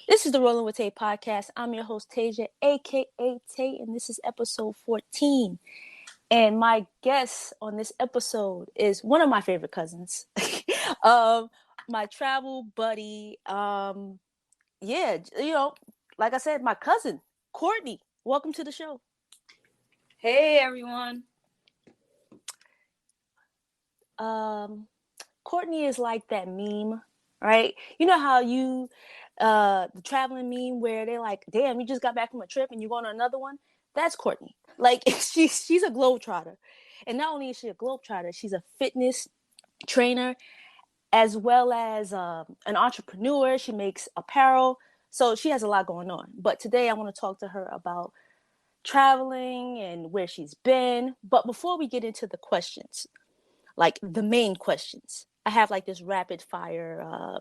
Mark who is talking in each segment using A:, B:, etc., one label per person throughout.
A: This is the Rolling with Tay podcast. I'm your host, Tasia, aka Tay, and this is episode 14. And my guest on this episode is one of my favorite cousins, my travel buddy. Like I said, my cousin, Courtni. Welcome to the show.
B: Hey, everyone.
A: Courtni is like that meme, right? You know how the traveling meme where they're like, damn, you just got back from a trip and you're going on another one? That's Courtni. Like, she's a globetrotter. And not only is she a globetrotter, she's a fitness trainer as well as an entrepreneur. She makes apparel. So she has a lot going on. But today I want to talk to her about traveling and where she's been. But before we get into the questions, like the main questions, I have like this rapid fire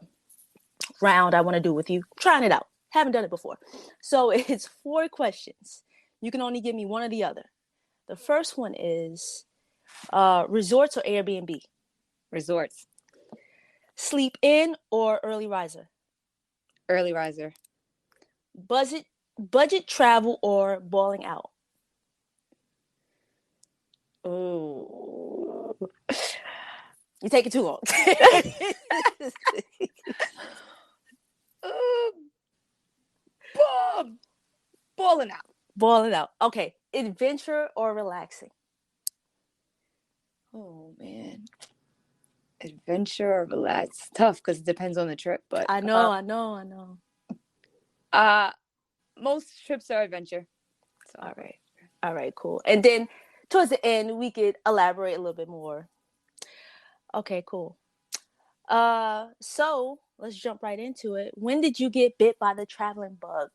A: round I want to do with you. I'm trying it out. Haven't done it before. So it's 4 questions. You can only give me one or the other. The first one is resorts or Airbnb?
B: Resorts.
A: Sleep in or early riser?
B: Early riser.
A: Budget travel or balling out?
B: Oh.
A: You take it too long.
B: Balling out.
A: Balling out. Okay. Adventure or relaxing?
B: Oh, man. Adventure or relax. Tough because it depends on the trip. But
A: I know.
B: Most trips are adventure. So.
A: All right, cool. And then towards the end, we could elaborate a little bit more. Okay, cool. So let's jump right into it. When did you get bit by the traveling bug?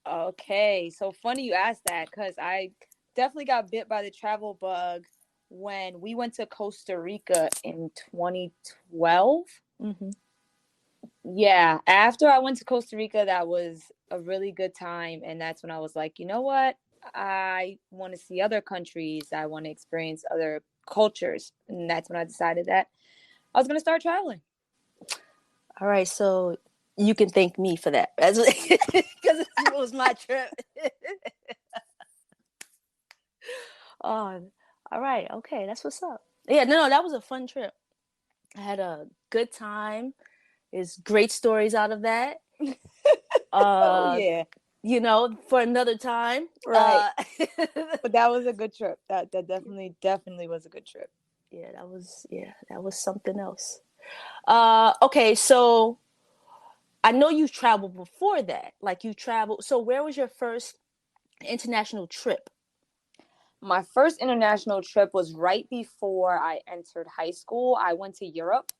B: Okay, so funny you asked that because I definitely got bit by the travel bug when we went to Costa Rica in 2012.
A: Mm-hmm.
B: Yeah, after I went to Costa Rica, that was a really good time. And that's when I was like, you know what? I want to see other countries. I want to experience other cultures. And that's when I decided that I was going to start traveling.
A: All right, so you can thank me for that because it was my trip. Oh, all right. Okay, that's what's up. Yeah, no, that was a fun trip. I had a good time. There's great stories out of that.
B: Oh, yeah.
A: You know, for another time.
B: Right. But that was a good trip. That definitely was a good trip.
A: Yeah, that was something else. Okay, so I know you traveled before that. Like you traveled. So where was your first international trip?
B: My first international trip was right before I entered high school. I went to Europe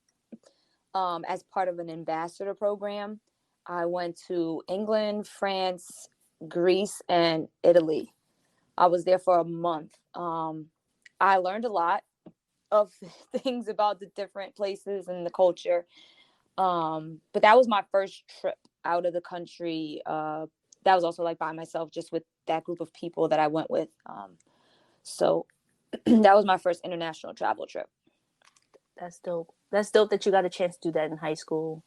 B: as part of an ambassador program. I went to England, France, Greece, and Italy. I was there for a month. I learned a lot of things about the different places and the culture. But that was my first trip out of the country. That was also like by myself, just with that group of people that I went with. So that was my first international travel trip.
A: That's dope. That's dope that you got a chance to do that in high school.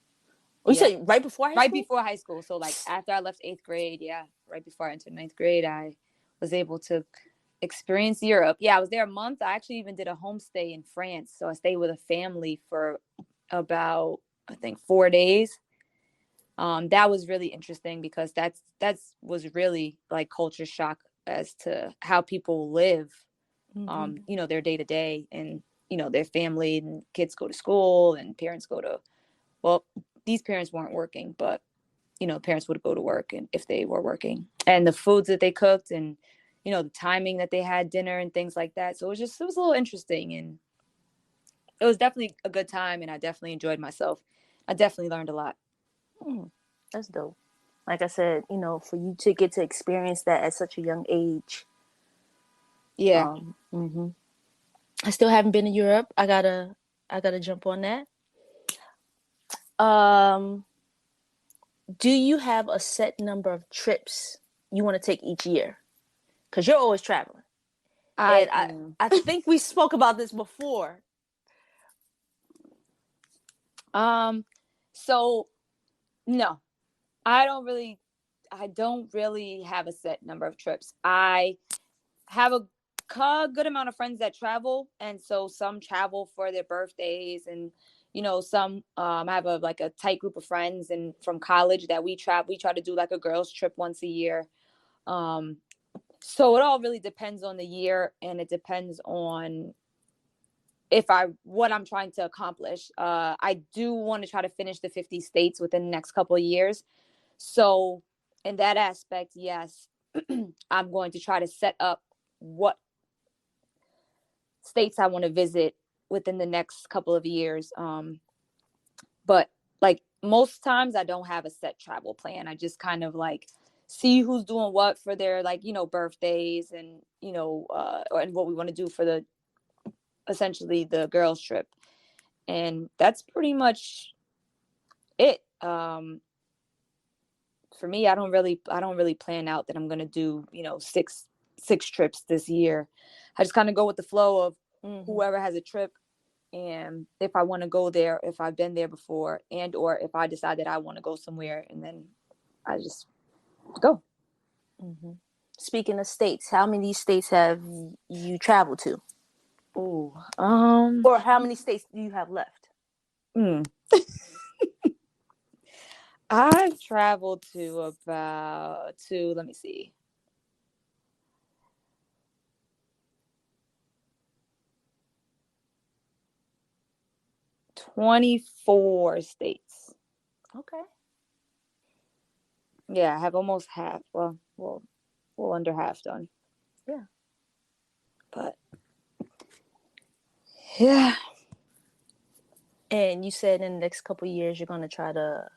A: Oh, you said right before high school?
B: Right before high school. So like after I left 8th grade, right before I entered 9th grade, I was able to experience Europe. Yeah, I was there a month. I actually even did a homestay in France. So I stayed with a family for about, I think, 4 days. That was really interesting because that was really like culture shock as to how people live, their day to day, and, their family and kids go to school and parents these parents weren't working, but, parents would go to work and if they were working, and the foods that they cooked and, the timing that they had dinner and things like that. So it was a little interesting, and it was definitely a good time, and I definitely enjoyed myself. I definitely learned a lot.
A: That's dope. Like I said, for you to get to experience that at such a young age.
B: Yeah.
A: I still haven't been to Europe. I gotta jump on that. Do you have a set number of trips you want to take each year? Because you're always traveling. I think we spoke about this before.
B: So no, I don't really have a set number of trips. I have a good amount of friends that travel, and so some travel for their birthdays, and some I have a tight group of friends and from college that we try to do like a girls trip once a year. um so it all really depends on the year, and it depends on what I'm trying to accomplish. I do want to try to finish the 50 states within the next couple of years. So in that aspect, yes, I'm going to try to set up what states I want to visit within the next couple of years. But like most times I don't have a set travel plan. I just kind of like see who's doing what for their birthdays, and and what we want to do for the essentially the girls trip. And that's pretty much it. For me, I don't really plan out that I'm going to do, six trips this year. I just kind of go with the flow of whoever has a trip, and if I want to go there, if I've been there before, and or if I decide that I want to go somewhere, and then I just go.
A: Mm-hmm. Speaking of states, how many states have you traveled to?
B: Ooh,
A: Or how many states do you have left?
B: I've traveled let me see, 24 states.
A: Okay.
B: Yeah, I have almost half. Well, under half done.
A: Yeah.
B: But yeah.
A: And you said in the next couple of years you're going to try to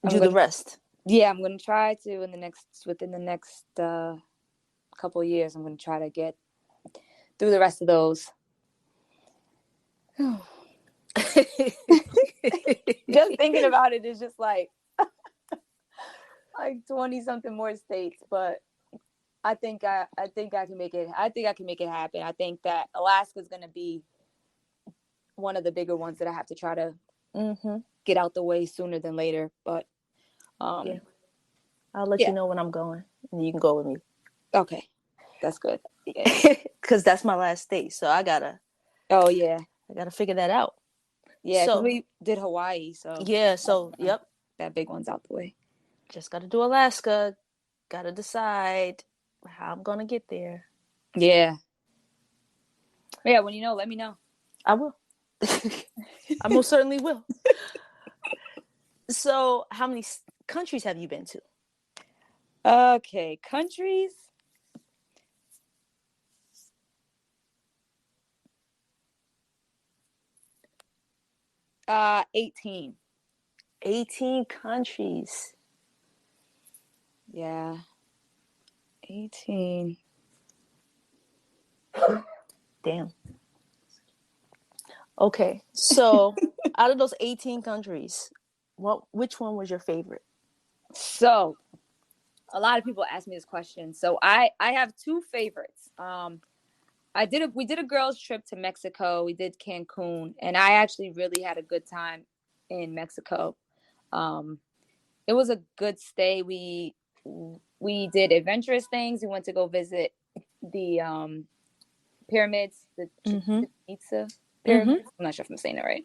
A: do the rest.
B: Yeah, I'm going to try to within the next couple of years, I'm going to try to get through the rest of those. Just thinking about it is just like 20 something more states, but I think I can make it. I think I can make it happen. I think that Alaska is going to be one of the bigger ones that I have to try to get out the way sooner than later. But
A: yeah, I'll let you know when I'm going, and you can go with me.
B: Okay, that's good.
A: Because that's my last state, so I gotta.
B: Oh yeah,
A: I gotta figure that out.
B: Yeah, because we did Hawaii, so
A: yeah. So yep,
B: that big one's out the way.
A: Just gotta do Alaska. Gotta decide how I'm gonna get there.
B: Yeah. Yeah, when you know, let me know.
A: I will. I most certainly will. So, how many countries have you been to?
B: Okay, countries. 18.
A: 18 countries.
B: Yeah. 18.
A: Damn. Okay, so out of those 18 countries, which one was your favorite?
B: So, a lot of people ask me this question. So, I have two favorites. We did a girls trip to Mexico. We did Cancun, and I actually really had a good time in Mexico. It was a good stay. We did adventurous things. We went to go visit the pyramids, the Chichen pyramids. I'm not sure if I'm saying that right.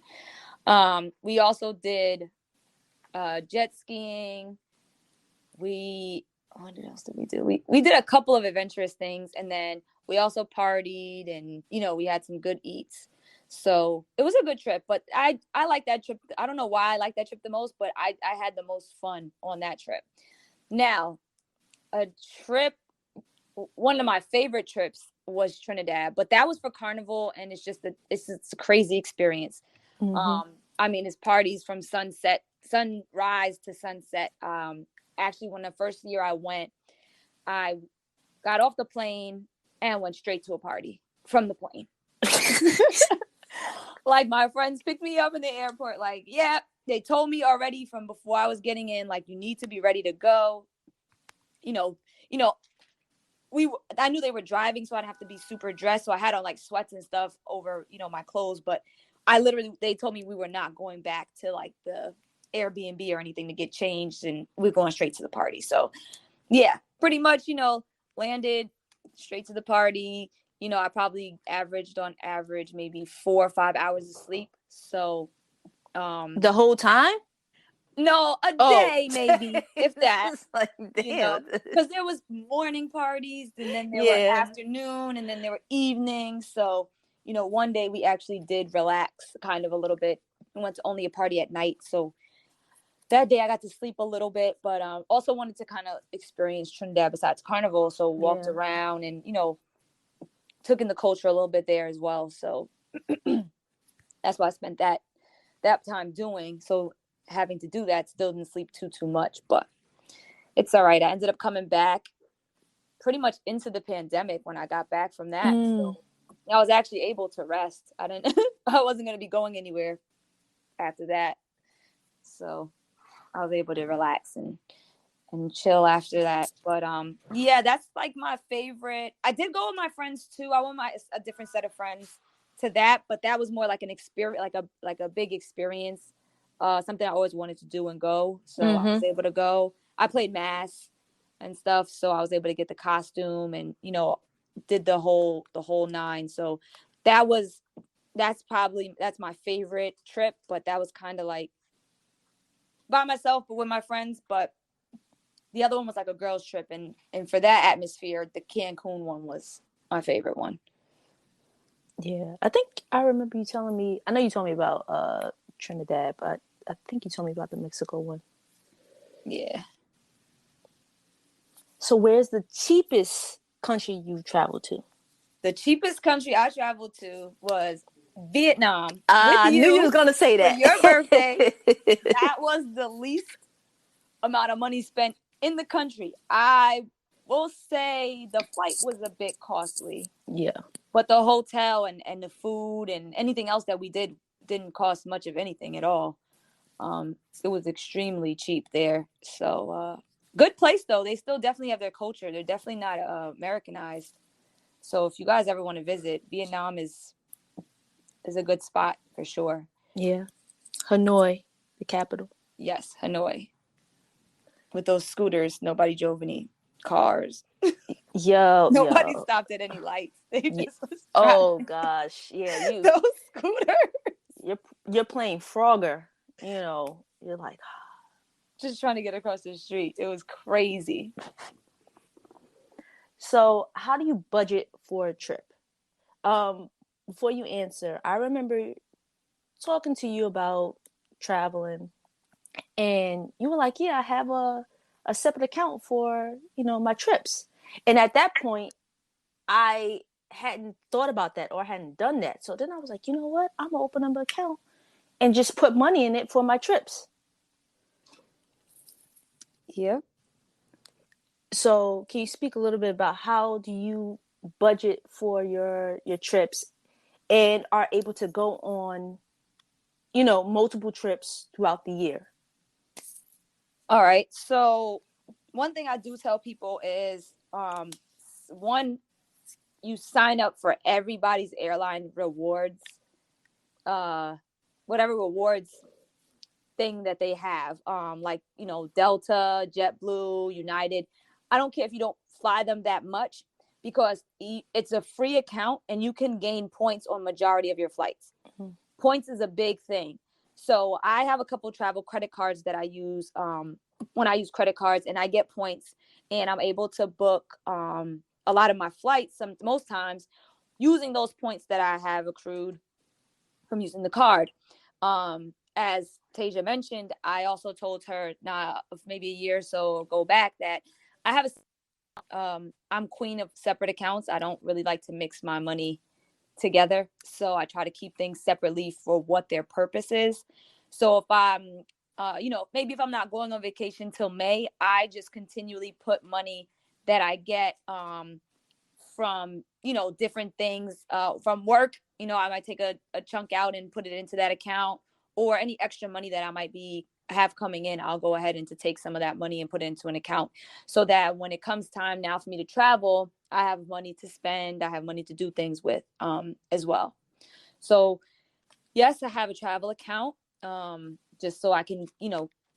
B: We also did jet skiing. What else did we do? We did a couple of adventurous things, and then we also partied, and we had some good eats. So it was a good trip, but I like that trip. I don't know why I like that trip the most, but I had the most fun on that trip. Now, one of my favorite trips was Trinidad, but that was for Carnival, and it's a crazy experience. I mean, it's parties from sunrise to sunset. Actually, when the first year I went, I got off the plane and went straight to a party from the plane. Like, my friends picked me up in the airport. Like, yeah, they told me already from before I was getting in, like, you need to be ready to go. I knew they were driving, so I'd have to be super dressed. So I had on like sweats and stuff over, my clothes. But they told me we were not going back to like the Airbnb or anything to get changed, and we're going straight to the party. So yeah, pretty much, landed straight to the party. I probably averaged on average maybe 4 or 5 hours of sleep. So
A: The whole time?
B: no, a
A: Oh.
B: day maybe, if that.
A: It's like, damn.
B: Because there was morning parties, and then there were
A: Yeah.
B: afternoon, and then there were evenings. So one day we actually did relax kind of a little bit. We went to only a party at night, so that day I got to sleep a little bit, but also wanted to kind of experience Trinidad besides Carnival. So walked around and, took in the culture a little bit there as well. So that's why I spent that time doing. So having to do that, still didn't sleep too much, but it's all right. I ended up coming back pretty much into the pandemic when I got back from that. So I was actually able to rest. I wasn't going to be going anywhere after that. So I was able to relax and chill after that. But yeah, that's like my favorite. I did go with my friends too. I went a different set of friends to that, but that was more like an experience, like a big experience, something I always wanted to do and go. So I was able to go. I played mass and stuff, so I was able to get the costume and did the whole nine. So that's my favorite trip. But that was kind of like by myself, but with my friends. But the other one was like a girls' trip, and for that atmosphere, the Cancun one was my favorite one.
A: Yeah, I think I remember you telling me. I know you told me about Trinidad, but I think you told me about the Mexico one.
B: Yeah.
A: So where's the cheapest country you've traveled to?
B: The cheapest country I traveled to was Vietnam.
A: I knew you was gonna say that.
B: For your birthday. That was the least amount of money spent in the country. I will say the flight was a bit costly.
A: Yeah.
B: But the hotel and the food and anything else that we did didn't cost much of anything at all. It was extremely cheap there. So good place though. They still definitely have their culture. They're definitely not Americanized. So if you guys ever want to visit, Vietnam is a good spot for sure.
A: Yeah. Hanoi, the capital.
B: Yes, Hanoi. With those scooters, nobody drove any cars. Nobody stopped at any lights. They just was
A: oh gosh, yeah,
B: those scooters.
A: You're playing Frogger. You're like
B: just trying to get across the street. It was crazy.
A: So, how do you budget for a trip? Before you answer, I remember talking to you about traveling, and you were like, "Yeah, I have a separate account for my trips." And at that point, I hadn't thought about that or hadn't done that. So then I was like, you know what? I'm gonna open up an account and just put money in it for my trips.
B: Yeah.
A: So can you speak a little bit about how do you budget for your trips and are able to go on, multiple trips throughout the year?
B: All right. So one thing I do tell people is, one, you sign up for everybody's airline rewards, whatever rewards thing that they have, like Delta, JetBlue, United. I don't care if you don't fly them that much, because it's a free account and you can gain points on majority of your flights. Mm-hmm. Points is a big thing. So I have a couple travel credit cards that I use when I use credit cards, and I get points, and I'm able to book a lot of my flights most times using those points that I have accrued from using the card. As Tasia mentioned, I also told her maybe a year or so ago back that I have I'm queen of separate accounts. I don't really like to mix my money together. So I try to keep things separately for what their purpose is. So if I'm, maybe if I'm not going on vacation till May, I just continually put money that I get from, different things from work. I might take a chunk out and put it into that account, or any extra money that I might have coming in, I'll go ahead and to take some of that money and put it into an account, so that when it comes time now for me to travel, I have money to spend, I have money to do things with as well. So yes, I have a travel account. just so I can,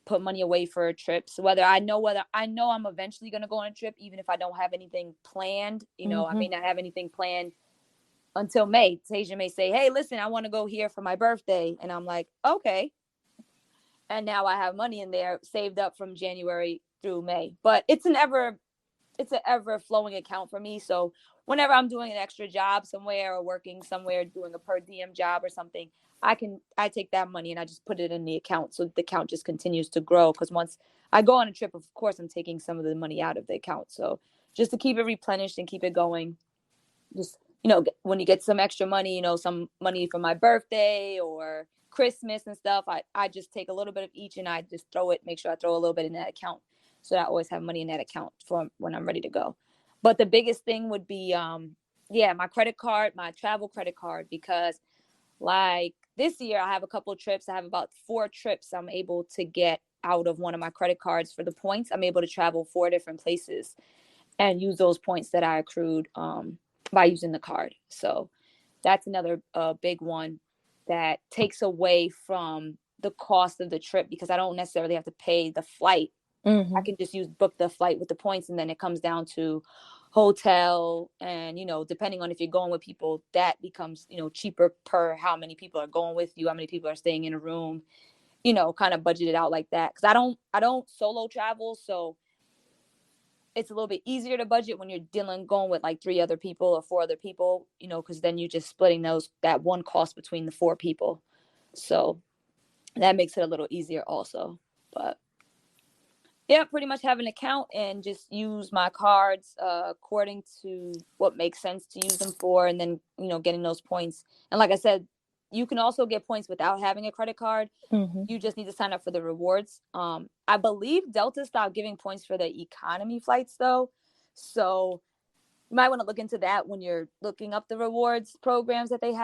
B: put money away for trips. Whether I know I'm eventually going to go on a trip, even if I don't have anything planned, I may not have anything planned until May. Tasia may say, hey, listen, I want to go here for my birthday. And I'm like, okay. And now I have money in there saved up from January through May. But it's an ever flowing account for me. So whenever I'm doing an extra job somewhere or working somewhere, doing a per diem job or something, I take that money and I just put it in the account. So the account just continues to grow. Because once I go on a trip, of course, I'm taking some of the money out of the account. So just to keep it replenished and keep it going, just, when you get some extra money, some money for my birthday or Christmas and stuff, I just take a little bit of each and I just make sure I throw a little bit in that account. So I always have money in that account for when I'm ready to go. But the biggest thing would be, my credit card, my travel credit card, because like this year I have a couple of trips. I have about 4 trips I'm able to get out of one of my credit cards for the points. I'm able to travel 4 different places and use those points that I accrued by using the card. So that's another big one that takes away from the cost of the trip, because I don't necessarily have to pay the flight. I can just book the flight with the points, and then it comes down to hotel and, depending on if you're going with people, that becomes, cheaper per how many people are going with you, how many people are staying in a room, kind of budget it out like that. Cause I don't solo travel. So it's a little bit easier to budget when you're going with like 3 other people or 4 other people, cause then you're just splitting that one cost between the 4 people. So that makes it a little easier also. But yeah, pretty much have an account and just use my cards according to what makes sense to use them for, and then, getting those points. And like I said, you can also get points without having a credit card. You just need to sign up for the rewards. I believe Delta stopped giving points for the economy flights though. So you might want to look into that when you're looking up the rewards programs that they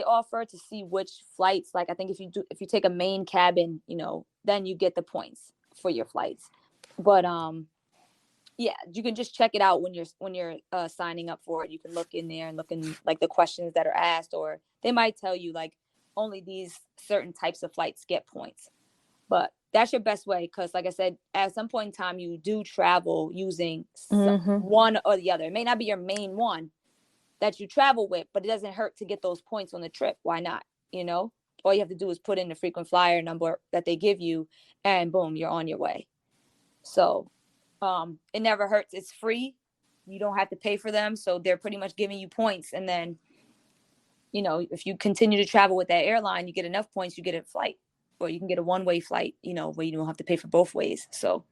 B: offer, to see which flights. Like I think if you take a main cabin, then you get the points for your flights. But yeah, you can just check it out when you're signing up for it. You can look in there and look in like the questions that are asked, or they might tell you like only these certain types of flights get points. But that's your best way, because like I said, at some point in time you do travel using one or the other. It may not be your main one that you travel with, but it doesn't hurt to get those points on the trip. Why not? All you have to do is put in the frequent flyer number that they give you, and boom, you're on your way. So it never hurts. It's free. You don't have to pay for them. So they're pretty much giving you points. And then, if you continue to travel with that airline, you get enough points, you get a flight, or you can get a one-way flight, where you don't have to pay for both ways. So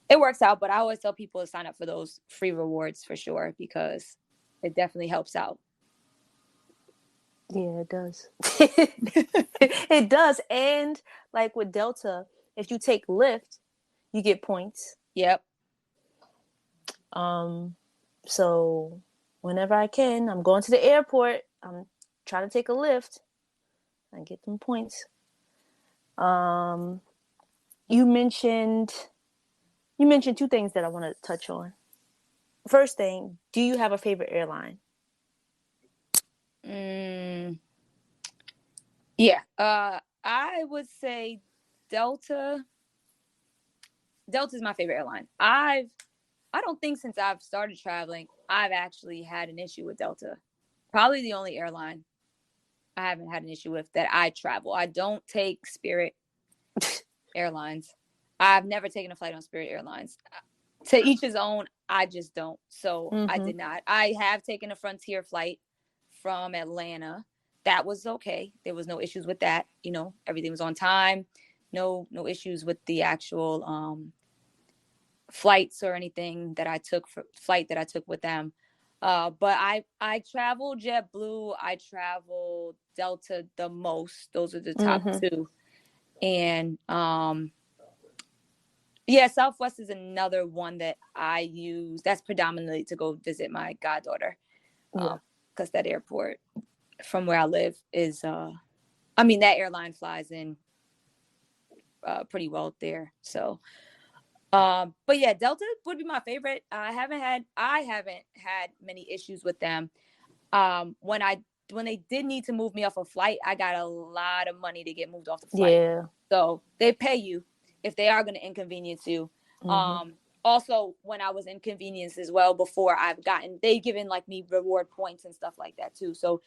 B: it works out. But I always tell people to sign up for those free rewards for sure, because it definitely helps out.
A: Yeah, it does. It does. And like with Delta, if you take Lyft, you get points.
B: Yep.
A: So whenever I can, I'm going to the airport. I'm trying to take a Lyft and get them points. You mentioned 2 things that I want to touch on. First thing, do you have a favorite airline?
B: Yeah. I would say Delta. Delta is my favorite airline. I don't think since I've started traveling, I've actually had an issue with Delta. Probably the only airline I haven't had an issue with that I travel. I don't take Spirit Airlines. I've never taken a flight on Spirit Airlines. To each his own, I just don't. So I did not. I have taken a Frontier flight from Atlanta. That was okay. There was no issues with that. Everything was on time. No issues with the actual flights or anything that I took with them. But I travel JetBlue. I travel Delta the most. Those are the top 2. And yeah, Southwest is another one that I use. That's predominantly to go visit my goddaughter. Because that airport from where I live is, that airline flies in pretty well there. So, but yeah, Delta would be my favorite. I haven't had many issues with them. When they did need to move me off a flight, I got a lot of money to get moved off the flight.
A: Yeah.
B: So they pay you if they are going to inconvenience you. Also, when I was inconvenienced as well before, they given like me reward points and stuff like that too. So,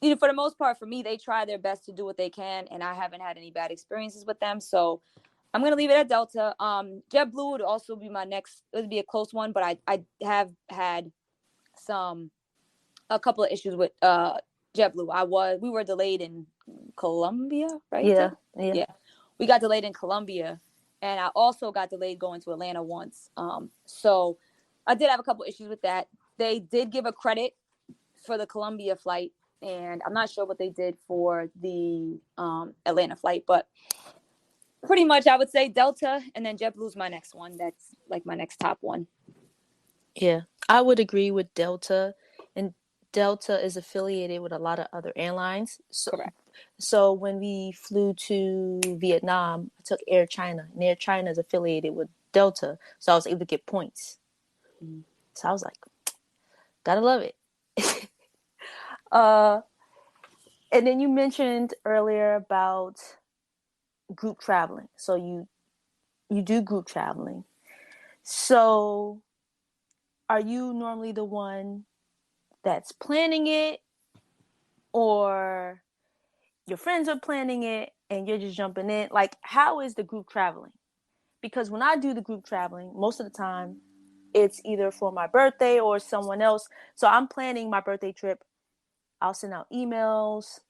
B: for the most part, for me, they try their best to do what they can, and I haven't had any bad experiences with them. So I'm going to leave it at Delta. JetBlue would also be my next, it would be a close one, but I have had a couple of issues with JetBlue. We were delayed in Colombia, right?
A: Yeah.
B: Yeah. We got delayed in Colombia, and I also got delayed going to Atlanta once. So I did have a couple issues with that. They did give a credit for the Colombia flight, and I'm not sure what they did for the Atlanta flight, but pretty much I would say Delta, and then JetBlue's my next one. That's like my next top one.
A: Yeah, I would agree with Delta, and Delta is affiliated with a lot of other airlines.
B: Correct.
A: So when we flew to Vietnam, I took Air China, and Air China is affiliated with Delta, so I was able to get points. So I was like, gotta love it. And then you mentioned earlier about group traveling. So you do group traveling. So are you normally the one that's planning it, or your friends are planning it and you're just jumping in? Like, how is the group traveling? Because when I do the group traveling, most of the time it's either for my birthday or someone else. So I'm planning my birthday trip. I'll send out emails,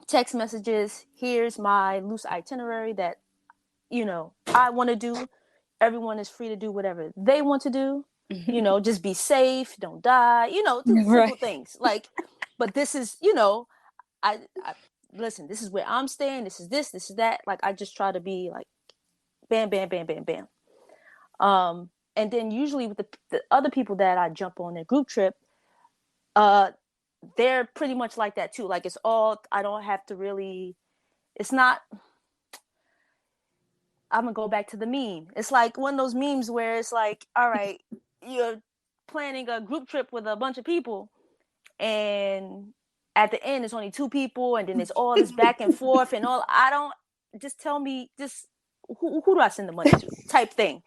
A: text messages. Here's my loose itinerary that, I want to do. Everyone is free to do whatever they want to do. Just be safe, don't die, just simple things. Like, but this is, I listen, this is where I'm staying. This is that. Like, I just try to be like, bam, bam, bam, bam, bam. And then usually with the other people that I jump on their group trip, they're pretty much like that too. Like, it's all, I don't have to really, it's not, I'm gonna go back to the meme. It's like one of those memes where it's like, all right, you're planning a group trip with a bunch of people, and at the end it's only two people, and then it's all this back and forth and all. I don't, just tell me, just who do I send the money to type thing.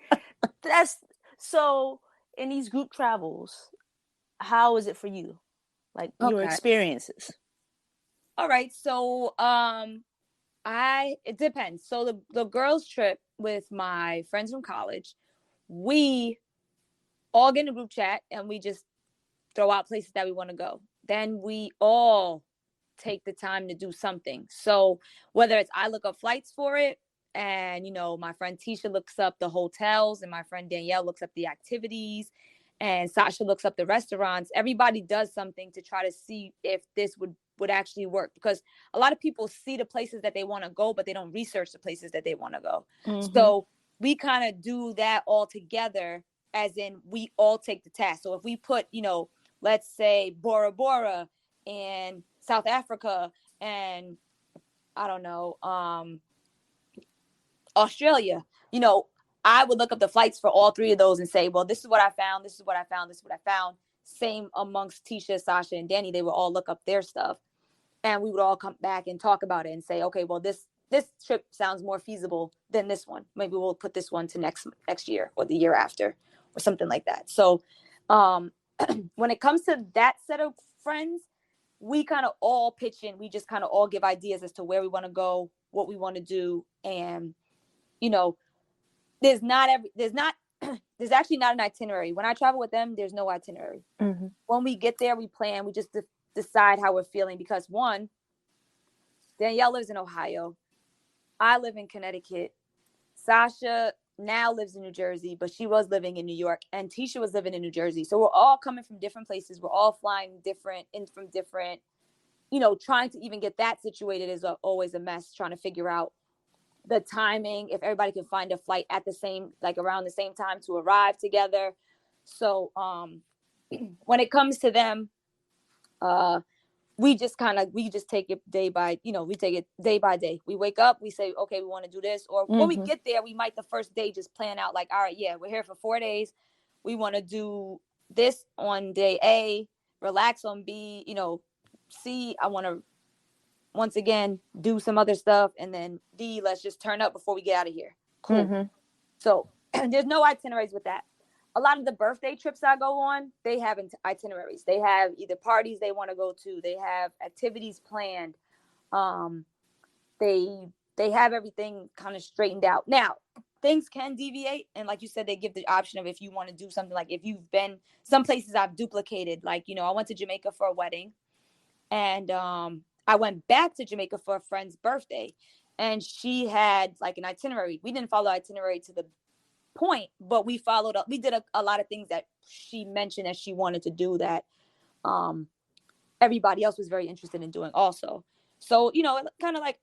A: That's so. In these group travels, how is it for you? Like, your experiences?
B: All right. So it depends. So the girls trip with my friends from college, we all get in a group chat and we just throw out places that we want to go. Then we all take the time to do something. So whether it's I look up flights for it, and my friend Tisha looks up the hotels, and my friend Danielle looks up the activities, and Sasha looks up the restaurants. Everybody does something to try to see if this would actually work, because a lot of people see the places that they want to go, but they don't research the places that they want to go. So we kind of do that all together, as in we all take the task. So if we put, let's say Bora Bora and South Africa and I don't know, Australia, I would look up the flights for all three of those and say, well, this is what I found. This is what I found. This is what I found. Same amongst Tisha, Sasha, and Danny. They would all look up their stuff, and we would all come back and talk about it and say, okay, well, this trip sounds more feasible than this one. Maybe we'll put this one to next year or the year after or something like that. So when it comes to that set of friends, we kind of all pitch in. We just kind of all give ideas as to where we want to go, what we want to do. And, there's actually not an itinerary. When I travel with them, there's no itinerary. When we get there, we plan. We just decide how we're feeling, because one, Danielle lives in Ohio. I live in Connecticut. Sasha now lives in New Jersey, but she was living in New York, and Tisha was living in New Jersey. So we're all coming from different places. We're all flying from different, trying to even get that situated is always a mess, trying to figure out the timing, if everybody can find a flight at around the same time to arrive together. So when it comes to them, we just take it day by, we take it day by day. We wake up, we say, okay, we want to do this. Or when we get there, we might the first day just plan out like, all right, yeah, we're here for 4 days. We want to do this on day A, relax on B, C, I want once again, do some other stuff. And then D, let's just turn up before we get out of here. Cool.
A: Mm-hmm.
B: So there's no itineraries with that. A lot of the birthday trips I go on, they have itineraries. They have either parties they want to go to. They have activities planned. Um, they have everything kind of straightened out. Now, things can deviate. And like you said, they give the option of if you want to do something, like if you've been some places I've duplicated, like, you know, I went to Jamaica for a wedding, and I went back to Jamaica for a friend's birthday, and she had like an itinerary. We didn't follow itinerary to the point, but we followed up. We did a lot of things that she mentioned that she wanted to do that everybody else was very interested in doing also. So, you know, it kind of like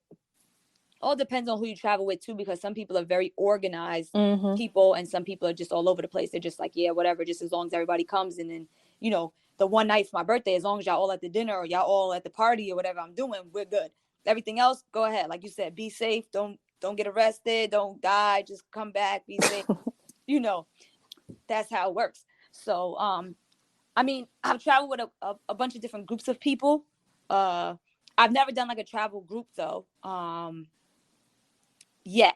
B: all depends on who you travel with too, because some people are very organized people, and some people are just all over the place. They're just like, yeah, whatever, just as long as everybody comes. And then, you know, the one night for my birthday, as long as y'all all at the dinner or y'all all at the party or whatever I'm doing, we're good. Everything else, go ahead. Like you said, be safe. Don't get arrested. Don't die. Just come back. Be safe. You know, that's how it works. So, I mean, I've traveled with a bunch of different groups of people. I've never done like a travel group though. Yet.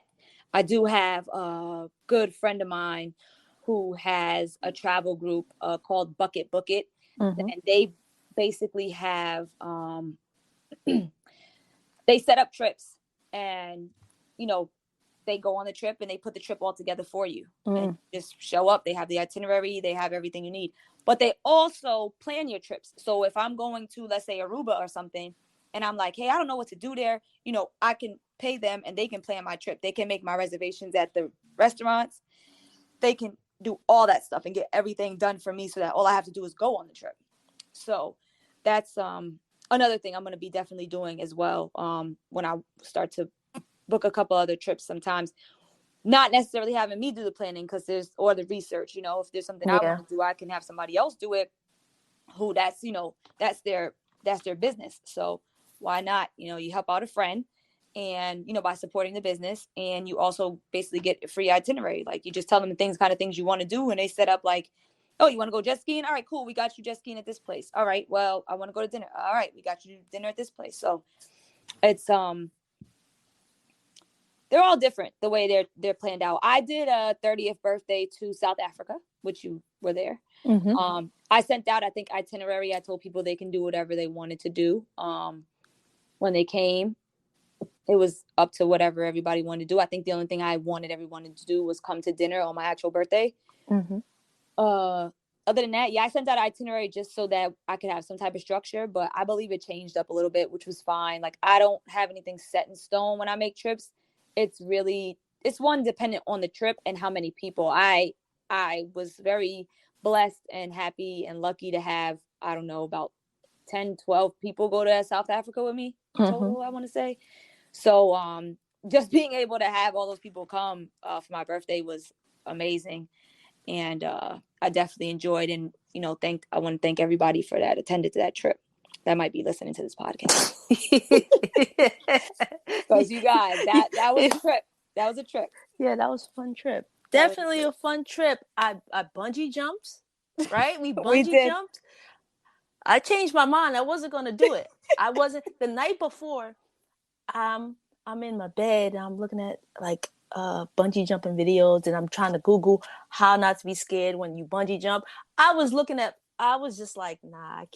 B: I do have a good friend of mine who has a travel group called Bucket Book It. And they basically have, they set up trips, and, you know, they go on the trip and they put the trip all together for you and just show up. They have the itinerary, they have everything you need, but they also plan your trips. So if I'm going to, let's say, Aruba or something, and I'm like, hey, I don't know what to do there, you know, I can pay them and they can plan my trip. They can make my reservations at the restaurants. They can do all that stuff and get everything done for me, so that all I have to do is go on the trip. So that's another thing I'm going to be definitely doing as well when I start to book a couple other trips. Sometimes not necessarily having me do the planning, because there's, or the research, you know, if there's something I want to do, I can have somebody else do it, who that's, you know, that's their business. So why not? You know, you help out a friend, and, you know, by supporting the business, and you also basically get a free itinerary. Like, you just tell them the kind of things you want to do, and they set up like, oh, you want to go jet skiing? All right, cool. We got you jet skiing at this place. All right, well, I want to go to dinner. All right, we got you dinner at this place. So it's they're all different the way they're planned out. I did a 30th birthday to South Africa, which you were there. I sent out, I think, itinerary. I told people they can do whatever they wanted to do. When they came, it was up to whatever everybody wanted to do. I think the only thing I wanted everyone to do was come to dinner on my actual birthday. Other than that, yeah, I sent out itinerary just so that I could have some type of structure, but I believe it changed up a little bit, which was fine. Like, I don't have anything set in stone when I make trips. It's one, dependent on the trip and how many people. I was very blessed and happy and lucky to have, I don't know, about 10, 12 people go to South Africa with me total, I want to say. So just being able to have all those people come for my birthday was amazing. And I definitely enjoyed, and, you know, I want to thank everybody for that attended to that trip that might be listening to this podcast. Because you guys, that was a trip. That was a trip.
A: Yeah, that was a fun trip. Definitely a fun trip. I bungee jumped, right? We bungee jumped. I changed my mind. I wasn't going to do it. I wasn't. The night before, I'm in my bed and I'm looking at like bungee jumping videos, and I'm trying to Google how not to be scared when you bungee jump. I was just like, nah, I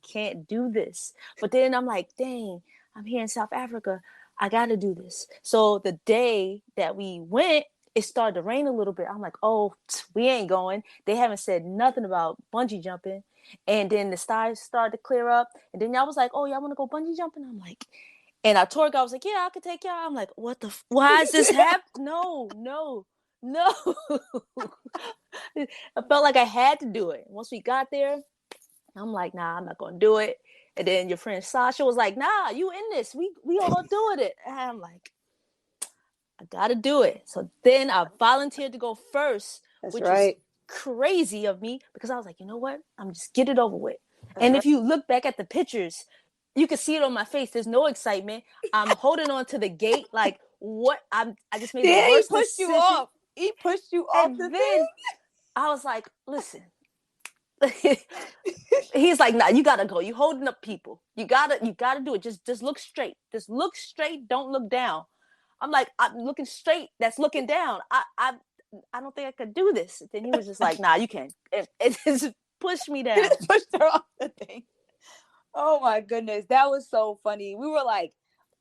A: can't do this. But then I'm like, dang, I'm here in South Africa. I got to do this. So the day that we went, it started to rain a little bit. I'm like, oh, we ain't going. They haven't said nothing about bungee jumping. And then the stars started to clear up. And then y'all was like, oh, y'all want to go bungee jumping? I'm like, and our tour guide was like, yeah, I could take y'all. I'm like, why is this happening? No. I felt like I had to do it. Once we got there, I'm like, nah, I'm not going to do it. And then your friend Sasha was like, nah, you in this. We all doing it. And I'm like, I got to do it. So then I volunteered to go first, which was crazy of me, because I was like, you know what? I'm just get it over with. And if you look back at the pictures, you can see it on my face. There's no excitement. I'm holding on to the gate. Like, what? I just made the worst decision.
B: He pushed you off the thing.
A: I was like, listen, He's like, nah, you gotta go. You holding up people. You gotta do it. Just look straight. Just look straight. Don't look down. I'm like, I'm looking straight. That's looking down. I don't think I could do this. Then he was just like, nah, you can. It just pushed me down.
B: Pushed her off the thing. Oh my goodness, that was so funny. We were like,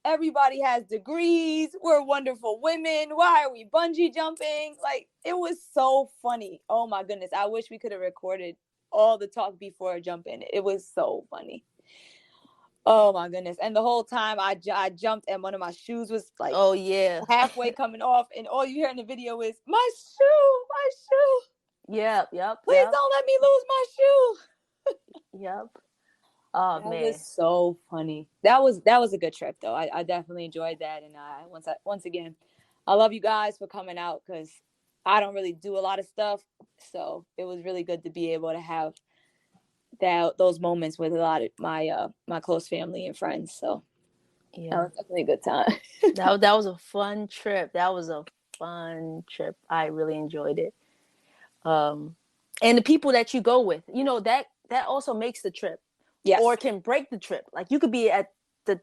B: everybody has degrees. We're wonderful women. Why are we bungee jumping? Like, it was so funny. Oh my goodness, I wish we could have recorded all the talk before jumping. It was so funny. Oh my goodness. And the whole time I jumped and one of my shoes was like
A: Oh yeah.
B: halfway coming off, and all you hear in the video is my shoe, my shoe.
A: Yep.
B: Please don't let me lose my shoe.
A: Yep. Oh
B: That
A: man.
B: was so funny. That was a good trip though. I definitely enjoyed that, and once again, I love you guys for coming out, because I don't really do a lot of stuff, so it was really good to be able to have those moments with a lot of my close family and friends. So
A: Yeah,
B: that was definitely a good time.
A: that was a fun trip. I really enjoyed it. And the people that you go with, that also makes the trip,
B: Yes.
A: or can break the trip. Like, you could be at the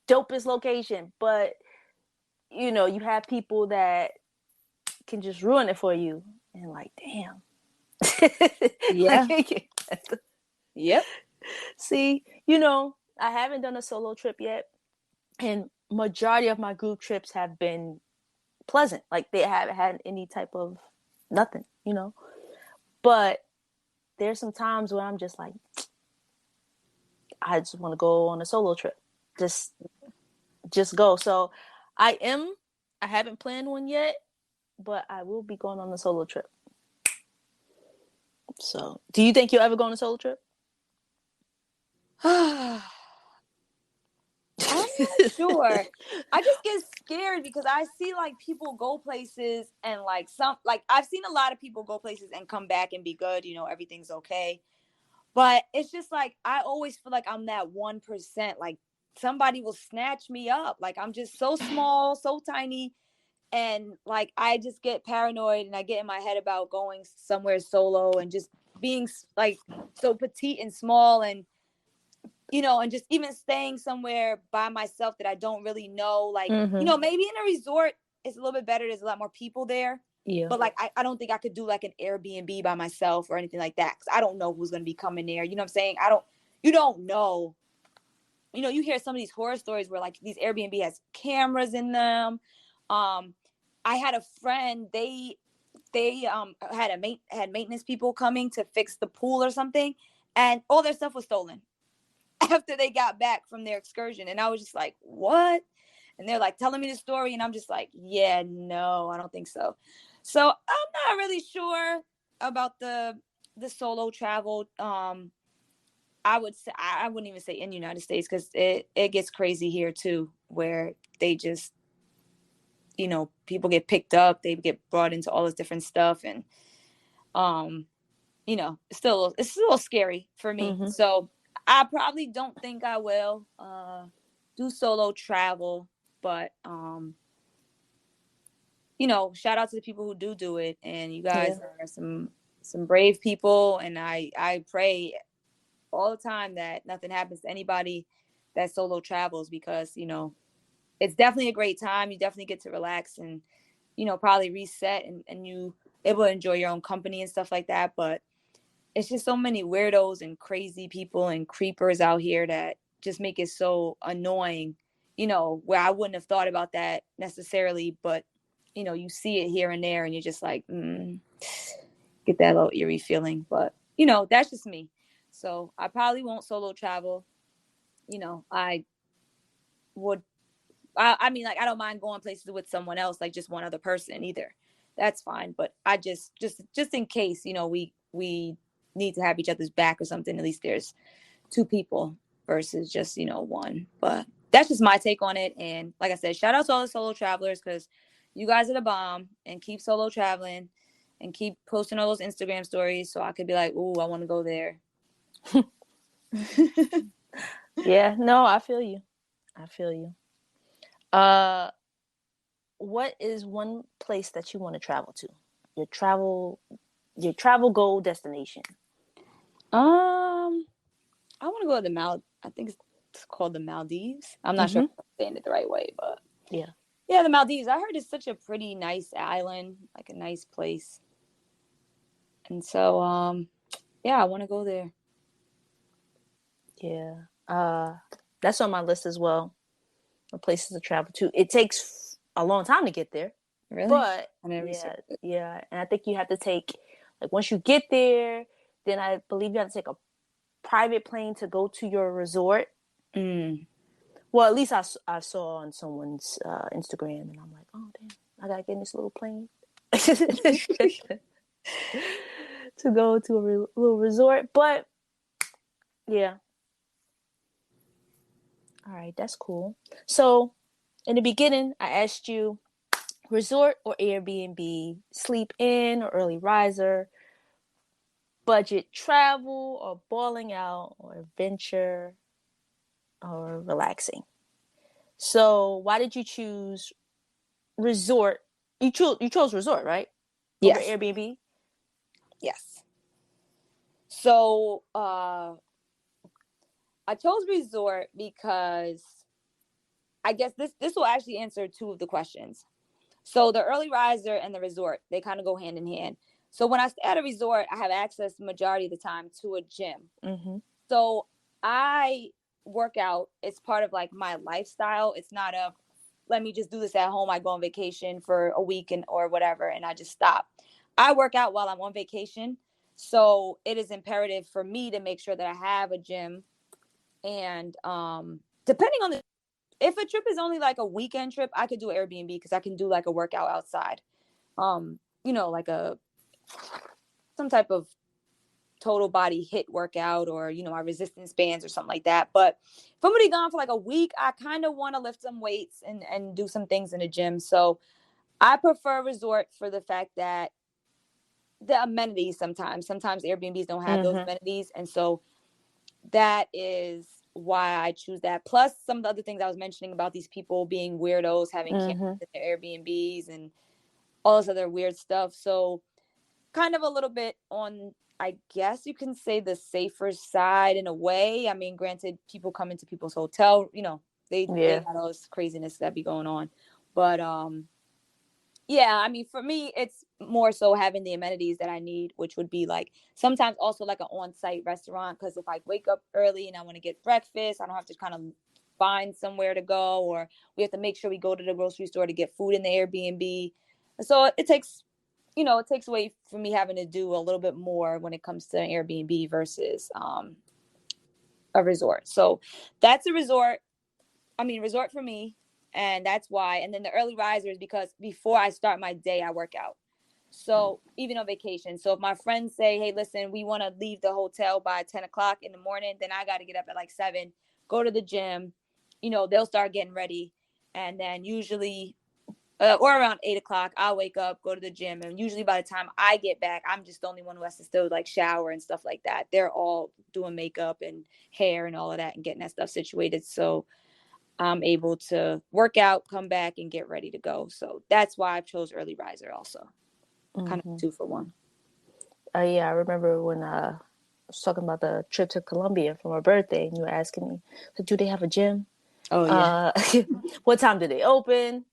A: dopest location, but you have people that can just ruin it for you, and like, damn.
B: Yeah.
A: Like,
B: Yep.
A: see, I haven't done a solo trip yet, and majority of my group trips have been pleasant. Like, they haven't had any type of nothing, But there's some times where I'm just like, I just want to go on a solo trip. Just go. So I haven't planned one yet, but I will be going on a solo trip. So, do you think you'll ever go on a solo trip?
B: I'm not sure. I just get scared because I see like people go places, and like I've seen a lot of people go places and come back and be good, everything's okay. But it's just like, I always feel like I'm that 1%. Like, somebody will snatch me up. Like, I'm just so small, so tiny. And like, I just get paranoid, and I get in my head about going somewhere solo and just being like so petite and small, and and just even staying somewhere by myself that I don't really know. Like,
A: Mm-hmm.
B: maybe in a resort it's a little bit better. There's a lot more people there.
A: Yeah.
B: But like, I don't think I could do like an Airbnb by myself or anything like that, because I don't know who's going to be coming there. You know what I'm saying? You don't know. You hear some of these horror stories where like these Airbnb has cameras in them. I had a friend, they had maintenance people coming to fix the pool or something, and all their stuff was stolen after they got back from their excursion. And I was just like, what? And they're like telling me the story, and I'm just like, yeah, no, I don't think so. So I'm not really sure about the solo travel. I wouldn't even say in the United States, because it gets crazy here too, where they just, people get picked up, they get brought into all this different stuff, and it's still a little scary for me.
A: Mm-hmm.
B: So I probably don't think I will do solo travel, but shout out to the people who do it, and you guys are some brave people, and I pray all the time that nothing happens to anybody that solo travels, because it's definitely a great time. You definitely get to relax and probably reset, and you able to enjoy your own company and stuff like that. But it's just so many weirdos and crazy people and creepers out here that just make it so annoying, where I wouldn't have thought about that necessarily, but you see it here and there, and you're just like, get that little eerie feeling. But that's just me. So I probably won't solo travel. I would, I mean, like, I don't mind going places with someone else, like just one other person either. That's fine. But I just in case, we need to have each other's back or something, at least there's two people versus just, one. But that's just my take on it. And like I said, shout out to all the solo travelers, because you guys are the bomb, and keep solo traveling and keep posting all those Instagram stories so I could be like, ooh, I want to go there.
A: Yeah, no, I feel you. What is one place that you want to travel to? Your travel goal destination.
B: I want to go to the I think it's called the Maldives. I'm not sure
A: Mm-hmm.
B: if I'm saying it the right way, but
A: Yeah.
B: yeah, the Maldives. I heard it's such a pretty nice island, like a nice place. And so, yeah, I want to go there.
A: Yeah. That's on my list as well. Of places to travel to. It takes a long time to get there,
B: Really?
A: but
B: I never
A: yeah,
B: researched it.
A: yeah. And I think you have to take, like, once you get there, then I believe you have to take a private plane to go to your resort.
B: Mm.
A: Well, at least I saw on someone's Instagram, and I'm like, oh damn, I gotta get in this little plane to go to a little resort. But yeah, all right, that's cool. So in the beginning, I asked you resort or Airbnb, sleep in or early riser, budget travel or balling out, or adventure or relaxing. So why did you choose resort? You chose resort, right? Over
B: Yes.
A: Airbnb?
B: Yes. So, I chose resort because I guess this will actually answer two of the questions. So the early riser and the resort, they kind of go hand in hand. So when I stay at a resort, I have access the majority of the time to a gym.
A: Mm-hmm.
B: So I work out. It's part of like my lifestyle. It's not a let me just do this at home. I go on vacation for a week and or whatever, and I just stop. I work out while I'm on vacation. So it is imperative for me to make sure that I have a gym. And depending on the if a trip is only like a weekend trip, I could do Airbnb because I can do like a workout outside. Like a some type of total body hit workout or my resistance bands or something like that. But if I'm gonna be gone for like a week, I kind of want to lift some weights and do some things in the gym. So I prefer resort for the fact that the amenities sometimes Airbnbs don't have those
A: Mm-hmm.
B: amenities, and so that is why I choose that. Plus some of the other things I was mentioning about these people being weirdos, having cameras
A: Mm-hmm.
B: in their Airbnbs and all this other weird stuff. So kind of a little bit on, I guess you can say, the safer side in a way. I mean, granted, people come into people's hotel, they
A: Yeah.
B: got all this craziness that be going on. But yeah, I mean, for me, it's more so having the amenities that I need, which would be like sometimes also like an on-site restaurant. Because if I wake up early and I want to get breakfast, I don't have to kind of find somewhere to go, or we have to make sure we go to the grocery store to get food in the Airbnb. So it takes away from me having to do a little bit more when it comes to an Airbnb versus a resort. So that's a resort. I mean, resort for me. And that's why. And then the early risers, because before I start my day, I work out. So even on vacation. So if my friends say, hey, listen, we want to leave the hotel by 10 o'clock in the morning, then I got to get up at like 7, go to the gym. They'll start getting ready. And then usually, or around 8 o'clock, I'll wake up, go to the gym. And usually by the time I get back, I'm just the only one who has to still like shower and stuff like that. They're all doing makeup and hair and all of that and getting that stuff situated. So I'm able to work out, come back, and get ready to go. So that's why I chose early riser also. Kind of
A: Mm-hmm.
B: 2 for 1.
A: Yeah, I remember when I was talking about the trip to Colombia for my birthday, and you were asking me, like, do they have a gym?
B: Oh yeah.
A: Uh, what time do they open?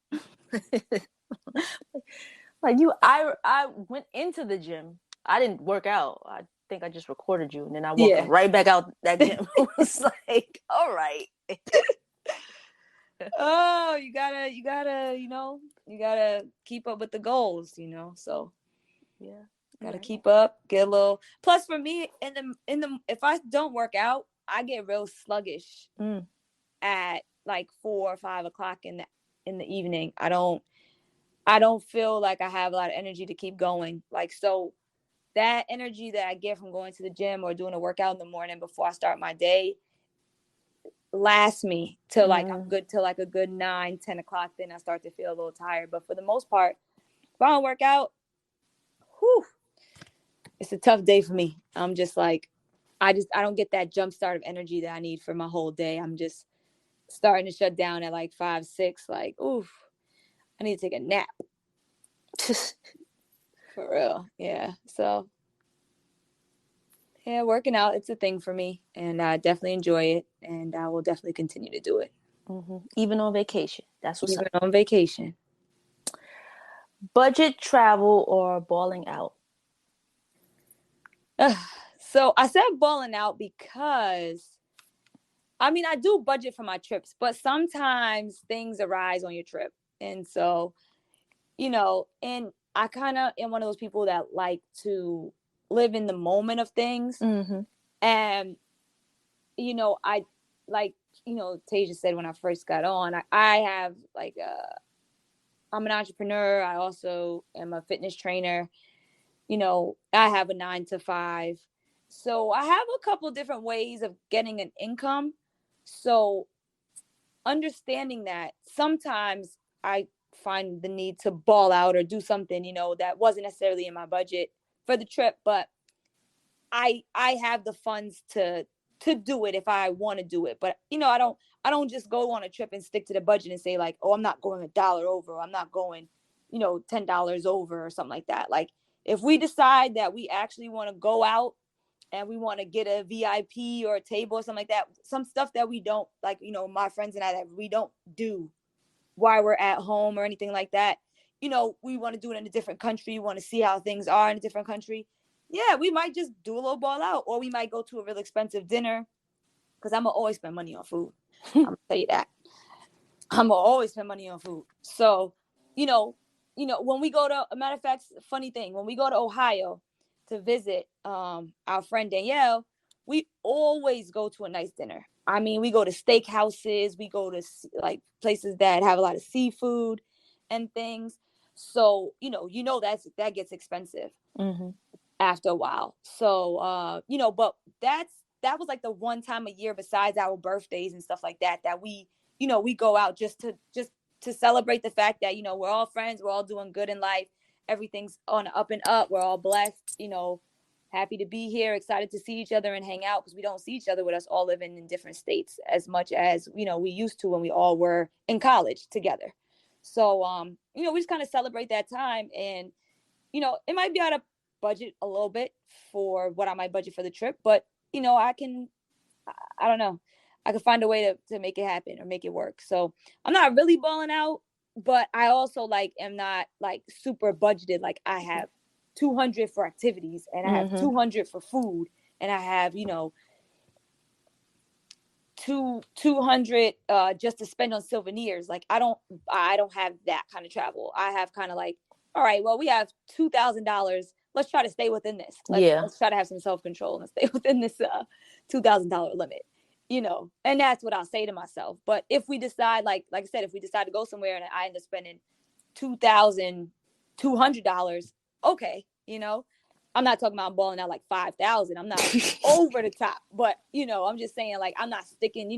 A: Like I went into the gym. I didn't work out. I think I just recorded you, and then I walked
B: Yeah.
A: right back out that gym. I was like, all right.
B: Oh, you gotta keep up with the goals. So
A: Yeah, you're
B: gotta
A: right.
B: keep up, get a little. Plus, for me, in the if I don't work out, I get real sluggish
A: Mm.
B: at like 4 or 5 o'clock in the evening. I don't feel like I have a lot of energy to keep going. Like, so that energy that I get from going to the gym or doing a workout in the morning before I start my day lasts me till like I'm
A: Mm.
B: good till like a good 9, 10 o'clock. Then I start to feel a little tired. But for the most part, if I don't work out, whew, it's a tough day for me. I'm just like, I don't get that jump start of energy that I need for my whole day. I'm just starting to shut down at like 5, 6. Like, oof, I need to take a nap for real. Yeah. So Yeah, working out, it's a thing for me, and I definitely enjoy it, and I will definitely continue to do it.
A: Even on vacation. That's what's
B: Even
A: up.
B: on vacation.
A: Budget travel or balling out?
B: So I said balling out because, I mean, I do budget for my trips, but sometimes things arise on your trip. And so, and I kind of am one of those people that like to live in the moment of things.
A: Mm-hmm.
B: And, I like, Tasia said when I first got on, I have like, I'm an entrepreneur. I also am a fitness trainer. I have a 9 to 5. So I have a couple different ways of getting an income. So understanding that sometimes I find the need to ball out or do something, that wasn't necessarily in my budget for the trip, but I have the funds to do it if I want to do it. But I don't just go on a trip and stick to the budget and say like, oh, I'm not going $1 over, or I'm not going, $10 over or something like that. Like if we decide that we actually want to go out and we want to get a VIP or a table or something like that, some stuff that we don't like, my friends and I, that we don't do while we're at home or anything like that. We want to do it in a different country. We want to see how things are in a different country. Yeah, we might just do a little ball out, or we might go to a real expensive dinner, because I'm gonna always spend money on food. I'm gonna tell you that. I'm gonna always spend money on food. So, you know, when we go to, a matter of fact, funny thing, when we go to Ohio to visit our friend Danielle, we always go to a nice dinner. I mean, we go to steakhouses, we go to like places that have a lot of seafood and things. So, that gets expensive
A: Mm-hmm.
B: after a while. So, but that was like the one time a year besides our birthdays and stuff like that, that we go out just to celebrate the fact that, we're all friends, we're all doing good in life. Everything's on up and up. We're all blessed, happy to be here, excited to see each other and hang out, because we don't see each other with us all living in different states as much as, we used to when we all were in college together. So, we just kind of celebrate that time. And, it might be out of budget a little bit for what I might budget for the trip, but I don't know. I could find a way to make it happen or make it work. So I'm not really balling out, but I also like am not like super budgeted. Like I have 200 for activities, and I have
A: Mm-hmm.
B: 200 for food, and I have, 200 just to spend on souvenirs. Like I don't have that kind of travel. I have kind of like, all right, well, we have $2,000. Let's try to stay within this. let's
A: Yeah.
B: let's try to have some self-control and stay within this $2,000 limit. And that's what I'll say to myself. But if we decide, like I said, if we decide to go somewhere and I end up spending $2,200, okay, I'm not talking about balling out like 5,000. I'm not over the top, but I'm just saying, like, I'm not sticking.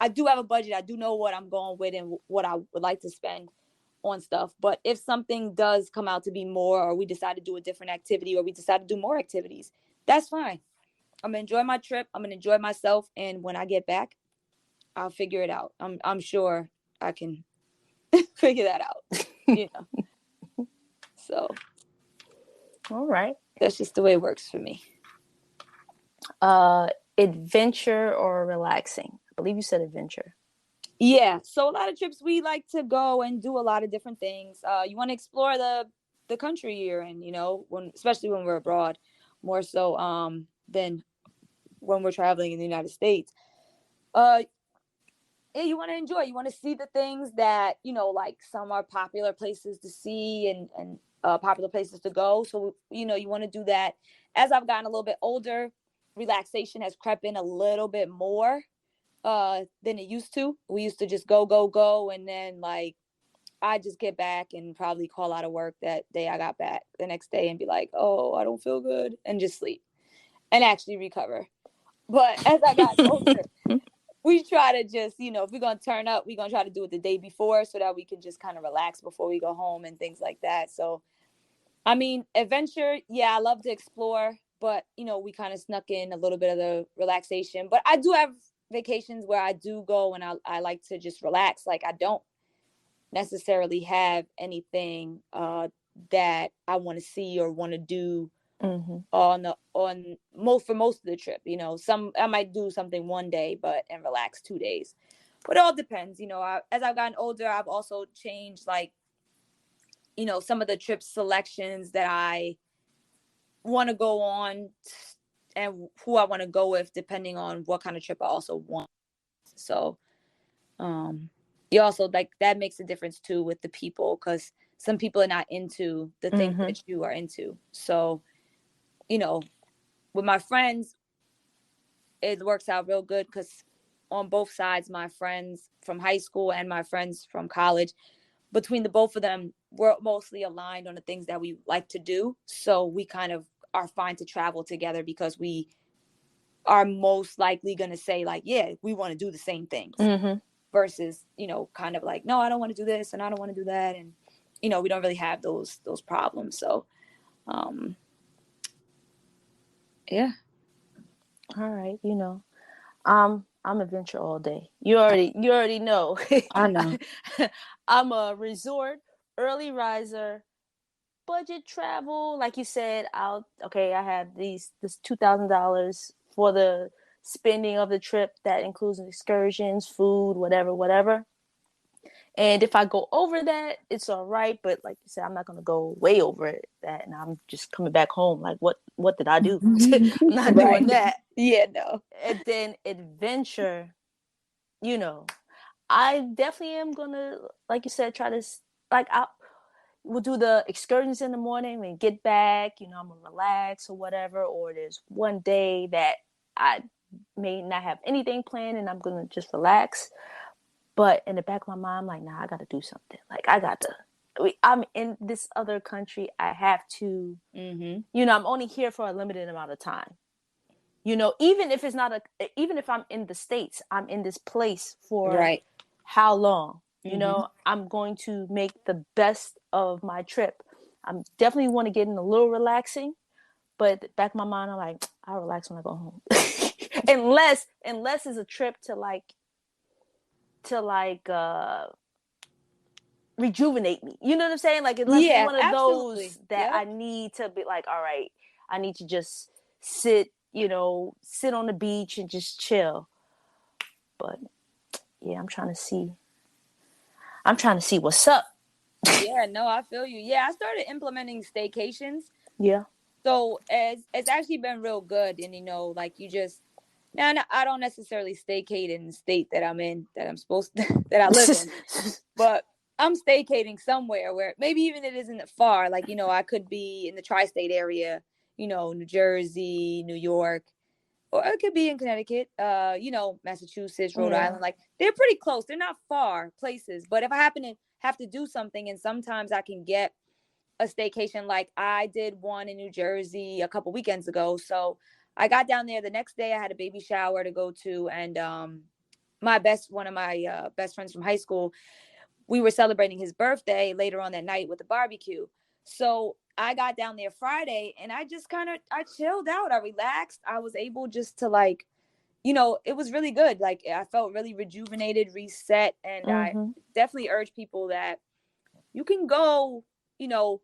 B: I do have a budget. I do know what I'm going with and what I would like to spend on stuff. But if something does come out to be more, or we decide to do a different activity, or we decide to do more activities, that's fine. I'm gonna enjoy my trip. I'm gonna enjoy myself, and when I get back, I'll figure it out. I'm sure I can figure that out. You know. So
A: All right.
B: that's just the way it works for me.
A: Uh, Adventure or relaxing? I believe you said adventure.
B: Yeah. So a lot of trips, we like to go and do a lot of different things. You want to explore the country you're in, especially when we're abroad, more so than when we're traveling in the United States. Uh, yeah, you want to enjoy. You want to see the things that, like some are popular places to see, and popular places to go. So, you want to do that. As I've gotten a little bit older, relaxation has crept in a little bit more than it used to. We used to just go, go, go. And then like, I just get back and probably call out of work that day I got back the next day and be like, oh, I don't feel good, and just sleep and actually recover. But as I got older, we try to just, if we're going to turn up, we're going to try to do it the day before so that we can just kind of relax before we go home and things like that. So, I mean, adventure, yeah, I love to explore, but, we kind of snuck in a little bit of the relaxation. But I do have vacations where I do go and I like to just relax. Like I don't necessarily have anything that I want to see or want to do
A: Mm-hmm.
B: For most of the trip. Some I might do something one day, and relax 2 days. But it all depends. As I've gotten older, I've also changed, like, some of the trip selections that I want to go on, and who I want to go with, depending on what kind of trip I also want. So, you also, like, that makes a difference too with the people, because some people are not into the things
A: Mm-hmm.
B: that you are into. So, with my friends, it works out real good, because on both sides, my friends from high school and my friends from college, between the both of them, we're mostly aligned on the things that we like to do. So we kind of are fine to travel together, because we are most likely going to say, like, yeah, we want to do the same things,
A: Mm-hmm.
B: versus, kind of like, no, I don't want to do this and I don't want to do that. And, we don't really have those problems. So, yeah.
A: All right. I'm adventure all day. You already know.
B: I know.
A: I'm a resort early riser, budget travel. Like you said, I have this $2,000 for the spending of the trip. That includes excursions, food, whatever, whatever. And if I go over that, it's all right. But like you said, I'm not gonna go way over that, and I'm just coming back home. Like, what did I do? I'm not
B: Right.
A: doing that.
B: Yeah, no.
A: And then adventure, you know, I definitely am gonna, like you said, try to, like, we'll do the excursions in the morning and get back. I'm gonna relax or whatever. Or there's one day that I may not have anything planned and I'm gonna just relax. But in the back of my mind, I'm like, nah, I gotta do something. Like, I got to. I'm in this other country. I have to.
B: Mm-hmm.
A: I'm only here for a limited amount of time. Even if it's not even if I'm in the States, I'm in this place for
B: Right.
A: how long?
B: Mm-hmm.
A: I'm going to make the best of my trip. I'm definitely want to get in a little relaxing, but back of my mind, I'm like, I'll relax when I go home. unless it's a trip to rejuvenate me. You know what I'm saying? Like, unless it's
B: Yeah,
A: one of
B: absolutely.
A: those that
B: Yep.
A: I need to be like, all right, I need to just sit on the beach and just chill. But yeah, I'm trying to see what's up.
B: Yeah, no, I feel you. Yeah, I started implementing staycations.
A: Yeah.
B: So it's actually been real good. And, like, you just, now I don't necessarily staycate in the state that I'm in, that I'm supposed to, that I live in, but I'm staycating somewhere where maybe even it isn't far. Like, I could be in the tri-state area, New Jersey, New York, or it could be in Connecticut, Massachusetts, Rhode
A: Yeah.
B: Island. Like, they're pretty close. They're not far places. But if I happen to have to do something, and sometimes I can get a staycation, like I did one in New Jersey a couple weekends ago. So I got down there. The next day I had a baby shower to go to, and one of my best friends from high school, we were celebrating his birthday later on that night with a barbecue. So I got down there Friday, and I just I chilled out. I relaxed. I was able just to, like, it was really good. Like, I felt really rejuvenated, reset. And I
A: Mm-hmm.
B: definitely urge people that you can go, you know,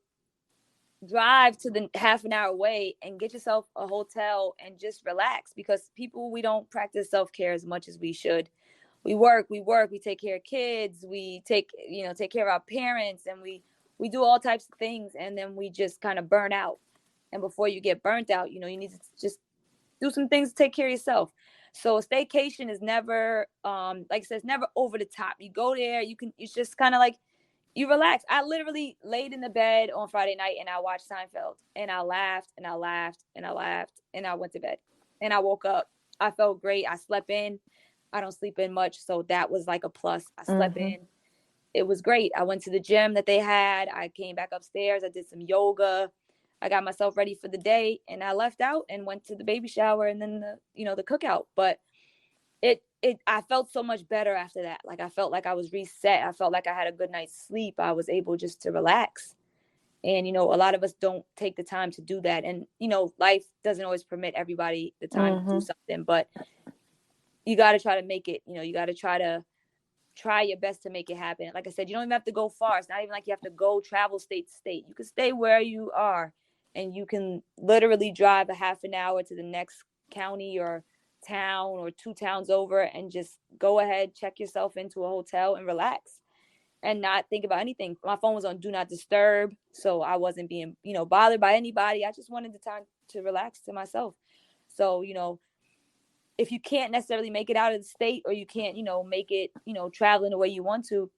B: drive to the half an hour away and get yourself a hotel and just relax, because we don't practice self-care as much as we should. We work, we take care of kids, we take care of our parents, and we do all types of things, and then we just kind of burn out. And before you get burnt out, you need to just do some things to take care of yourself. So a staycation is never, like I said, it's never over the top. You go there, it's just kind of like, you relax. I literally laid in the bed on Friday night and I watched Seinfeld, and I laughed and I laughed and I laughed and I went to bed and I woke up. I felt great. I slept in. I don't sleep in much, so that was like a plus. I slept
A: Mm-hmm.
B: in. It was great. I went to the gym that they had. I came back upstairs. I did some yoga. I got myself ready for the day, and I left out and went to the baby shower and then the cookout. But I felt so much better after that. Like, I felt like I was reset. I felt like I had a good night's sleep. I was able just to relax. And, a lot of us don't take the time to do that. And, life doesn't always permit everybody the time to do
A: Mm-hmm.
B: something, but you got to try to make it. You got to try your best to make it happen. Like I said, you don't even have to go far. It's not even like you have to go travel state to state. You can stay where you are and you can literally drive a half an hour to the next county or town or 2 towns over and just go ahead, check yourself into a hotel and relax and not think about anything. My phone was on do not disturb, so I wasn't being, bothered by anybody. I just wanted the time to relax to myself. So, if you can't necessarily make it out of the state, or you can't, make it, traveling the way you want to,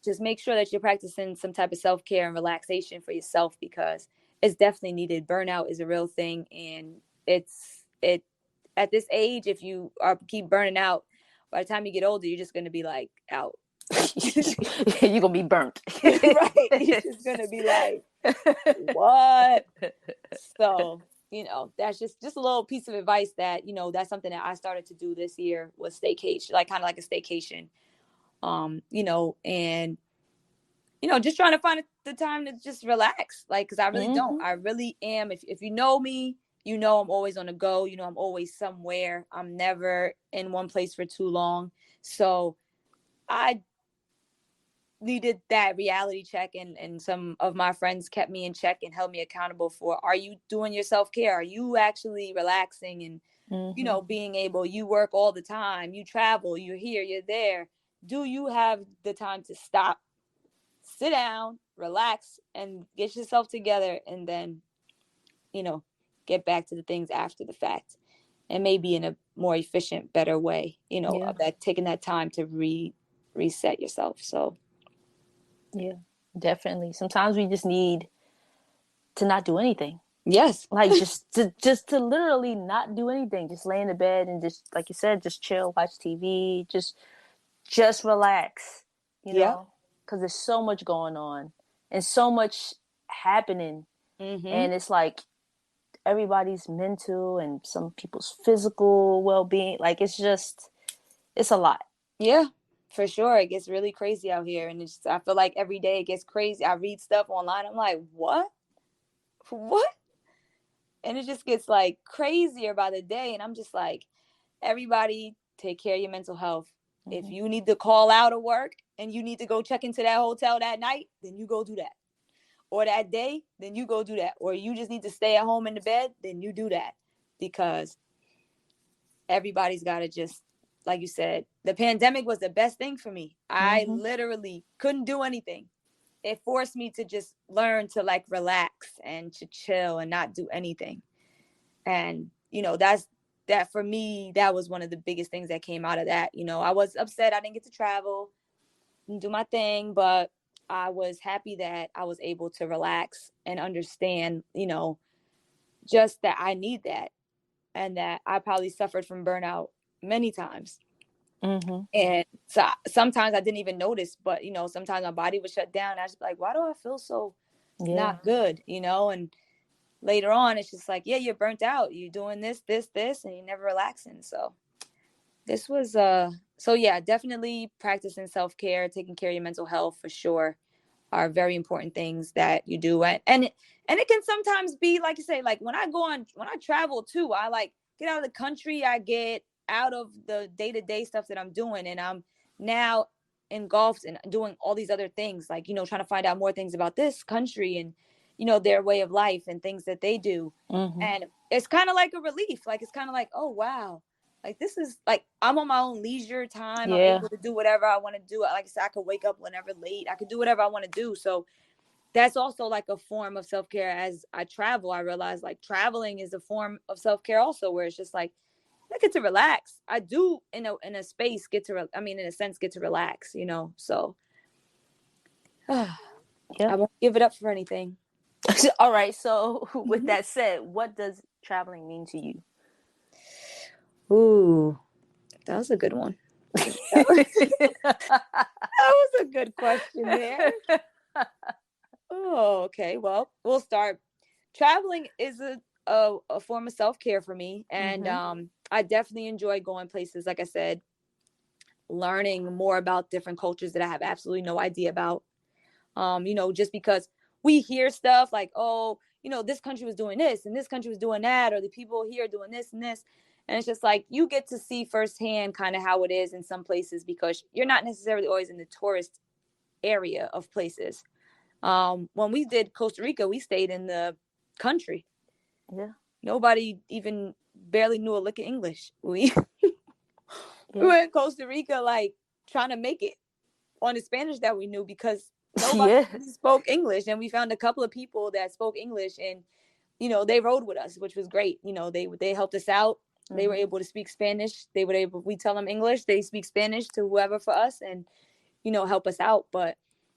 B: just make sure that you're practicing some type of self-care and relaxation for yourself, because it's definitely needed. Burnout is a real thing, and it at this age, if you keep burning out, by the time you get older, you're just going to be like out.
A: You're gonna be burnt.
B: Right, you're just gonna be like, what? So that's just a little piece of advice that that's something that I started to do this year, was staycation, like kind of like a staycation. And just trying to find the time to just relax, like, because I really don't. I really am. If you know me, I'm always on the go. I'm always somewhere. I'm never in one place for too long. So I needed that reality check, and some of my friends kept me in check and held me accountable for, are you doing your self-care? Are you actually relaxing? And being able, you work all the time, you travel, you're here, you're there. Do you have the time to stop, sit down, relax, and get yourself together, and then get back to the things after the fact, and maybe in a more efficient, better way, of that, taking that time to reset yourself. So
A: yeah, definitely. Sometimes we just need to not do anything.
B: yes.
A: Like just to literally not do anything. Just lay in the bed and just, like you said, just chill, watch TV, just relax,
B: Yep.
A: because there's so much going on and so much happening. And it's like everybody's mental and some people's physical well-being. Like it's a lot.
B: Yeah, for sure. It gets really crazy out here. And I feel like every day it gets crazy. I read stuff online. I'm like, what? And it just gets like crazier by the day. And I'm just like, everybody take care of your mental health. If you need to call out of work and you need to go check into that hotel that night, then you go do that. Or that day, then you go do that. Or you just need to stay at home in the bed, then you do that. Because everybody's got to just, like you said, the pandemic was the best thing for me. I literally couldn't do anything. It forced me to just learn to like relax and to chill and not do anything. And, that for me, that was one of the biggest things that came out of that. I was upset I didn't get to travel and do my thing, but I was happy that I was able to relax and understand, just that I need that, and that I probably suffered from burnout many times. And so sometimes I didn't even notice, but sometimes my body would shut down. I was like, why do I feel so not good? And later on, it's just like, yeah, you're burnt out. You're doing this, and you're never relaxing. So this was so yeah, definitely practicing self-care, taking care of your mental health for sure are very important things that you do. And it can sometimes be, like you say, like when I travel too, I like get out of the country, I get out of the day-to-day stuff that I'm doing, and I'm now engulfed in doing all these other things, like, trying to find out more things about this country and, their way of life and things that they do. And it's kind of like a relief. Like, it's kind of like, oh, wow. Like, this is like, I'm on my own leisure time. I'm able to do whatever I want to do. Like I said, I could wake up whenever late. I could do whatever I want to do. So that's also like a form of self-care. As I travel, I realize like traveling is a form of self-care also, where it's just like, I get to relax. I do in a space in a sense, get to relax, so I won't give it up for anything.
A: All right. So with that said, what does traveling mean to you?
B: Ooh, that was a good one. That was a good question there. Oh, okay. Well, we'll start. Traveling is a form of self-care for me. And I definitely enjoy going places, like I said, learning more about different cultures that I have absolutely no idea about. Just because we hear stuff like, oh, this country was doing this and this country was doing that, or the people here doing this and this. And it's just like, you get to see firsthand kind of how it is in some places, because you're not necessarily always in the tourist area of places. When we did Costa Rica, we stayed in the country.
A: Yeah.
B: Nobody even barely knew a lick of English. We we
A: Yeah.
B: were in Costa Rica, like trying to make it on the Spanish that we knew because nobody
A: Yeah.
B: really spoke English. And we found a couple of people that spoke English, and they rode with us, which was great. They helped us out. They were
A: Mm-hmm.
B: able to speak Spanish. We tell them English, they speak Spanish to whoever for us, and help us out. But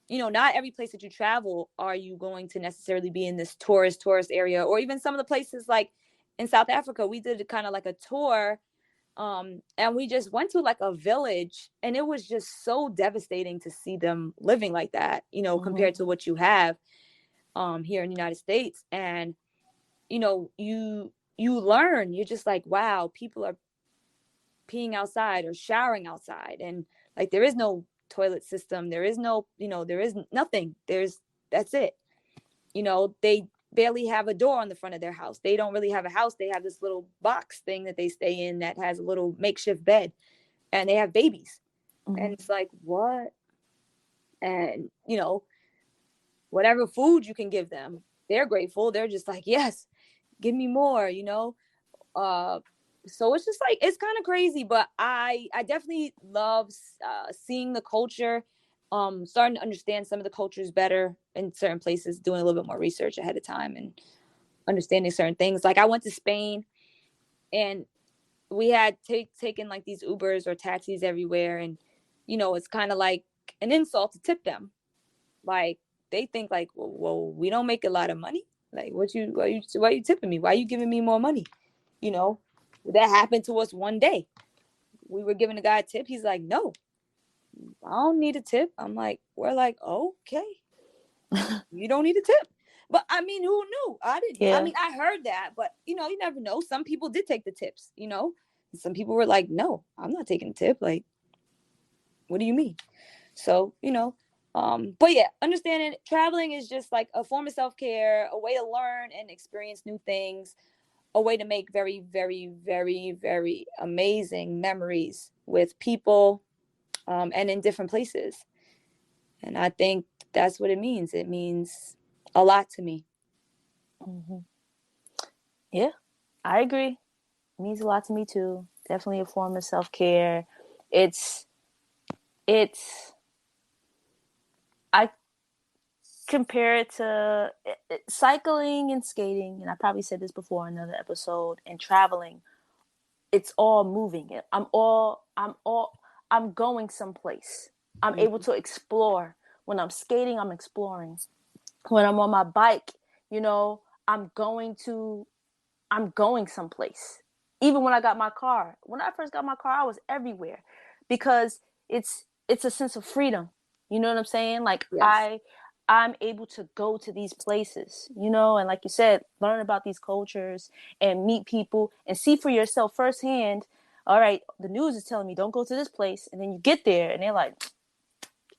B: not every place that you travel are you going to necessarily be in this tourist area, or even some of the places like in South Africa. We did kind of like a tour, and we just went to like a village, and it was just so devastating to see them living like that,
A: Mm-hmm.
B: compared to what you have here in the United States. And you learn, you're just like, wow, people are peeing outside or showering outside, and like there is no toilet system, there is no, there is nothing, that's it. They barely have a door on the front of their house. They don't really have a house. They have this little box thing that they stay in that has a little makeshift bed, and they have babies.
A: Mm-hmm.
B: And it's like, what? And whatever food you can give them, they're grateful. They're just like, yes, give me more. uh so it's just like, it's kind of crazy. But I definitely love seeing the culture, starting to understand some of the cultures better in certain places, doing a little bit more research ahead of time and understanding certain things. Like I went to Spain, and we had taken like these Ubers or taxis everywhere, and it's kind of like an insult to tip them. Like they think like, well, we don't make a lot of money. Like, why you tipping me? Why are you giving me more money? You know, that happened to us one day. We were giving a guy a tip. He's like, no, I don't need a tip. We're like, okay, you don't need a tip. But I mean, who knew? I didn't. I
A: Yeah.
B: mean, I heard that, but you never know. Some people did take the tips. Some people were like, no, I'm not taking a tip. Like, what do you mean? So, but yeah, understanding traveling is just like a form of self-care, a way to learn and experience new things, a way to make very, very, very, very amazing memories with people, and in different places. And I think that's what it means. It means a lot to me.
A: Mm-hmm. Yeah. I agree. It means a lot to me too. Definitely a form of self care. It's it's I compare it to cycling and skating, and I probably said this before in another episode, and traveling. It's all moving. I'm going someplace. I'm able
B: Mm-hmm.
A: to explore. When I'm skating, I'm exploring. When I'm on my bike, you know, I'm going to I'm going someplace. Even when I got my car. When I first got my car, I was everywhere because it's a sense of freedom. You know what I'm saying? Like
B: Yes.
A: I'm able to go to these places, and like you said, learn about these cultures and meet people and see for yourself firsthand. All right, the news is telling me don't go to this place, and then you get there and they're like,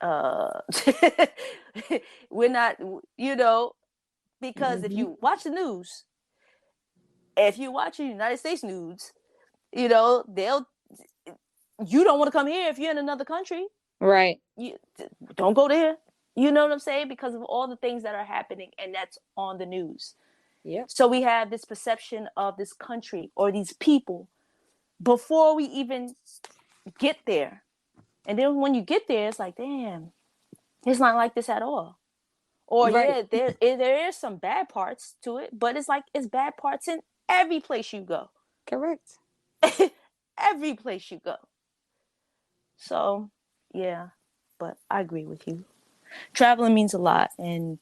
A: uh, we're not, because if
B: Mm-hmm.
A: you watch the news, if you watch the United States news, they'll you don't want to come here if you're in another country.
B: Right.
A: You don't go there. You know what I'm saying? Because of all the things that are happening, and that's on the news.
B: Yep.
A: So we have this perception of this country or these people before we even get there. And then when you get there, it's like, damn, it's not like this at all. Or
B: Right.
A: yeah, there is some bad parts to it, but it's like it's bad parts in every place you go.
B: Correct.
A: Every place you go. So, yeah, but I agree with you. Traveling means a lot, and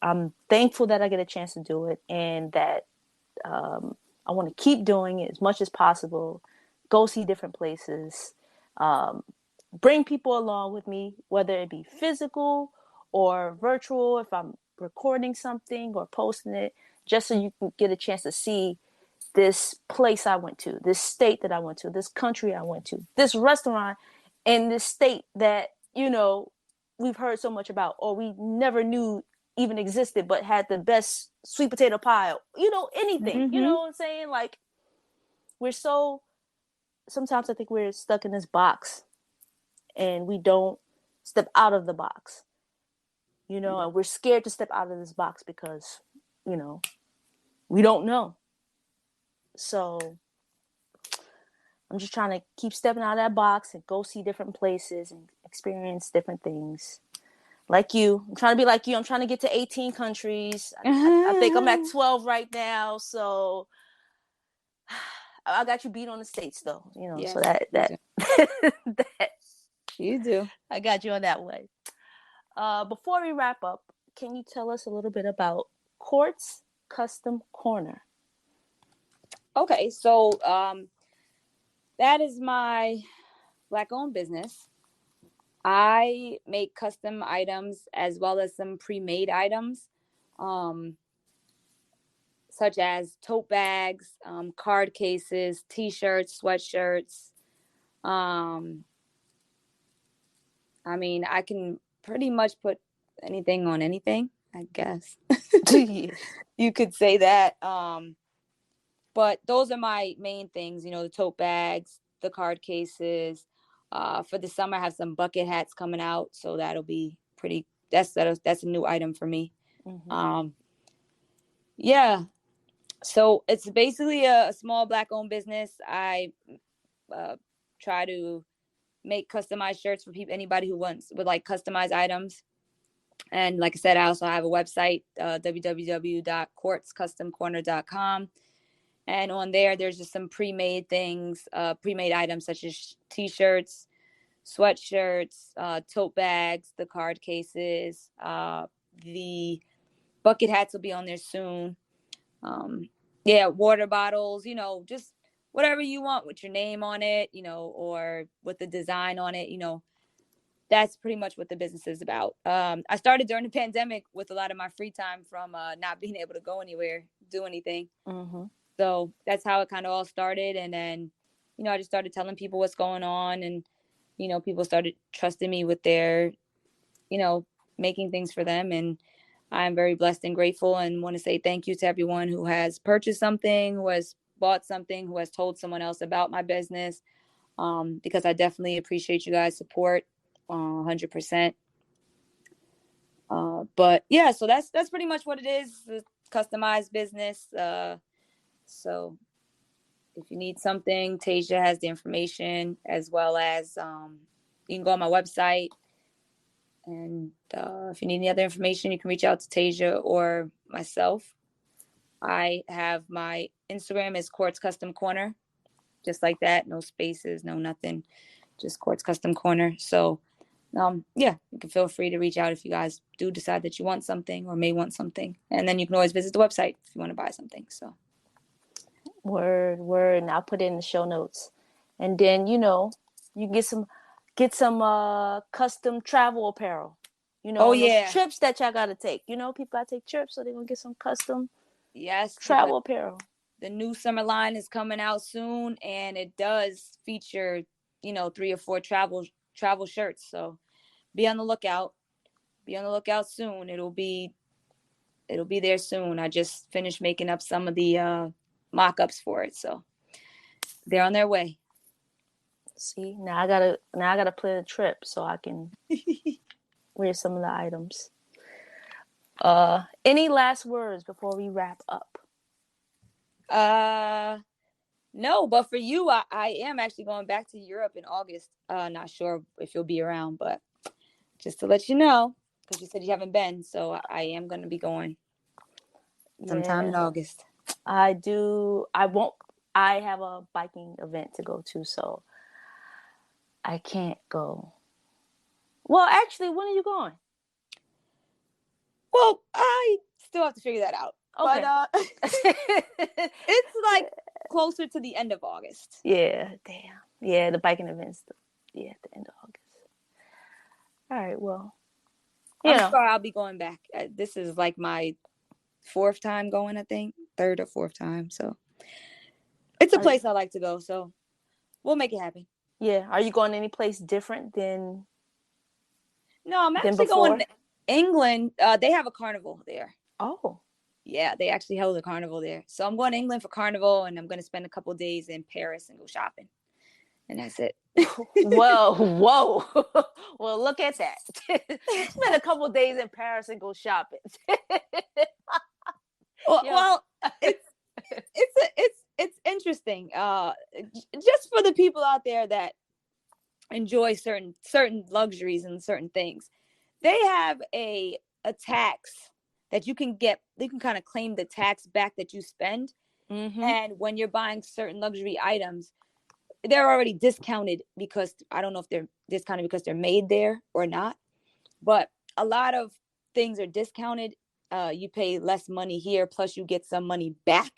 A: I'm thankful that I get a chance to do it, and that I want to keep doing it as much as possible. Go see different places, um, bring people along with me, whether it be physical or virtual. If I'm recording something or posting it, just so you can get a chance to see this place I went to, this state that I went to, this country I went to, this restaurant in this state that, we've heard so much about or we never knew even existed, but had the best sweet potato pie, anything, you
B: Mm-hmm.
A: know what I'm saying? Like, we're so, sometimes I think we're stuck in this box and we don't step out of the box, and we're scared to step out of this box because, you know, We don't know. So I'm just trying to keep stepping out of that box and go see different places and experience different things. Like you, I'm trying to be like you. I'm trying to get to 18 countries. I think I'm at 12 right now. So I got you beat on the States, though. You know, so
B: Yes, you do.
A: that
B: You do.
A: I got you on that way. Before we wrap up, can you tell us a little bit about Court's Custom Corner?
B: Okay, so that is my Black-owned business. I make custom items as well as some pre-made items, such as tote bags, card cases, T-shirts, sweatshirts. I mean, I can pretty much put anything on anything, I guess. You could say that. But those are my main things, the tote bags, the card cases. For the summer, I have some bucket hats coming out, so that'll be pretty. That's a new item for me.
A: Mm-hmm.
B: Yeah. So it's basically a small Black-owned business. I try to make customized shirts for anybody who would like customized items. And like I said, I also have a website, www.courtscustomcorner.com. And on there's just some pre-made things, pre-made items such as T-shirts, sweatshirts, tote bags, the card cases, the bucket hats will be on there soon. Water bottles, just whatever you want with your name on it, or with the design on it, that's pretty much what the business is about. I started during the pandemic with a lot of my free time from not being able to go anywhere, do anything.
A: Mm-hmm.
B: So that's how it kind of all started. And then, I just started telling people what's going on, and, people started trusting me with their, making things for them. And I'm very blessed and grateful, and want to say thank you to everyone who has purchased something, who has bought something, who has told someone else about my business, because I definitely appreciate you guys' support 100%. But yeah, so that's pretty much what it is. A customized business. So if you need something, Tasia has the information, as well as you can go on my website. And if you need any other information, you can reach out to Tasia or myself. I have my Instagram is Court's Custom Corner, just like that. No spaces, no nothing, just Court's Custom Corner. So you can feel free to reach out if you guys do decide that you want something or may want something. And then you can always visit the website if you want to buy something. So
A: Word. And I'll put it in the show notes. And then, you get some custom travel apparel. On those trips that y'all gotta take. People gotta take trips, so they're gonna get some custom travel apparel.
B: The new summer line is coming out soon, and it does feature, 3 or 4 travel shirts. So be on the lookout. Be on the lookout soon. It'll be there soon. I just finished making up some of the mock-ups for it, so they're on their way.
A: See, now I gotta plan a trip so I can wear some of the items. Any last words before we wrap up?
B: No, but for you, I am actually going back to Europe in August. Not sure if you'll be around, but just to let you know, because you said you haven't been, so I am going to be going sometime in August.
A: I do. I have a biking event to go to, so I can't go. Well, actually, when are you going?
B: Well, I still have to figure that out. Okay. But it's like closer to the end of August.
A: Yeah, damn. Yeah, the biking event's at the end of August. All right, well.
B: I'm sure I'll be going back. This is like my 4th time going, I think. 3rd or 4th time. So it's a place I like to go. So we'll make it happen.
A: Yeah. Are you going any place different than?
B: No, I'm actually going to England. They have a carnival there.
A: Oh.
B: Yeah, they actually held a carnival there. So I'm going to England for carnival, and I'm going to spend a couple of days in Paris and go shopping. And that's it.
A: Whoa. Well, look at that. Spend a couple of days in Paris and go shopping.
B: Well, it's interesting. Just for the people out there that enjoy certain luxuries and certain things, they have a tax that you can get. They can kind of claim the tax back that you spend.
A: Mm-hmm.
B: And when you're buying certain luxury items, they're already discounted, because I don't know if they're discounted because they're made there or not, but a lot of things are discounted. You pay less money here, plus you get some money back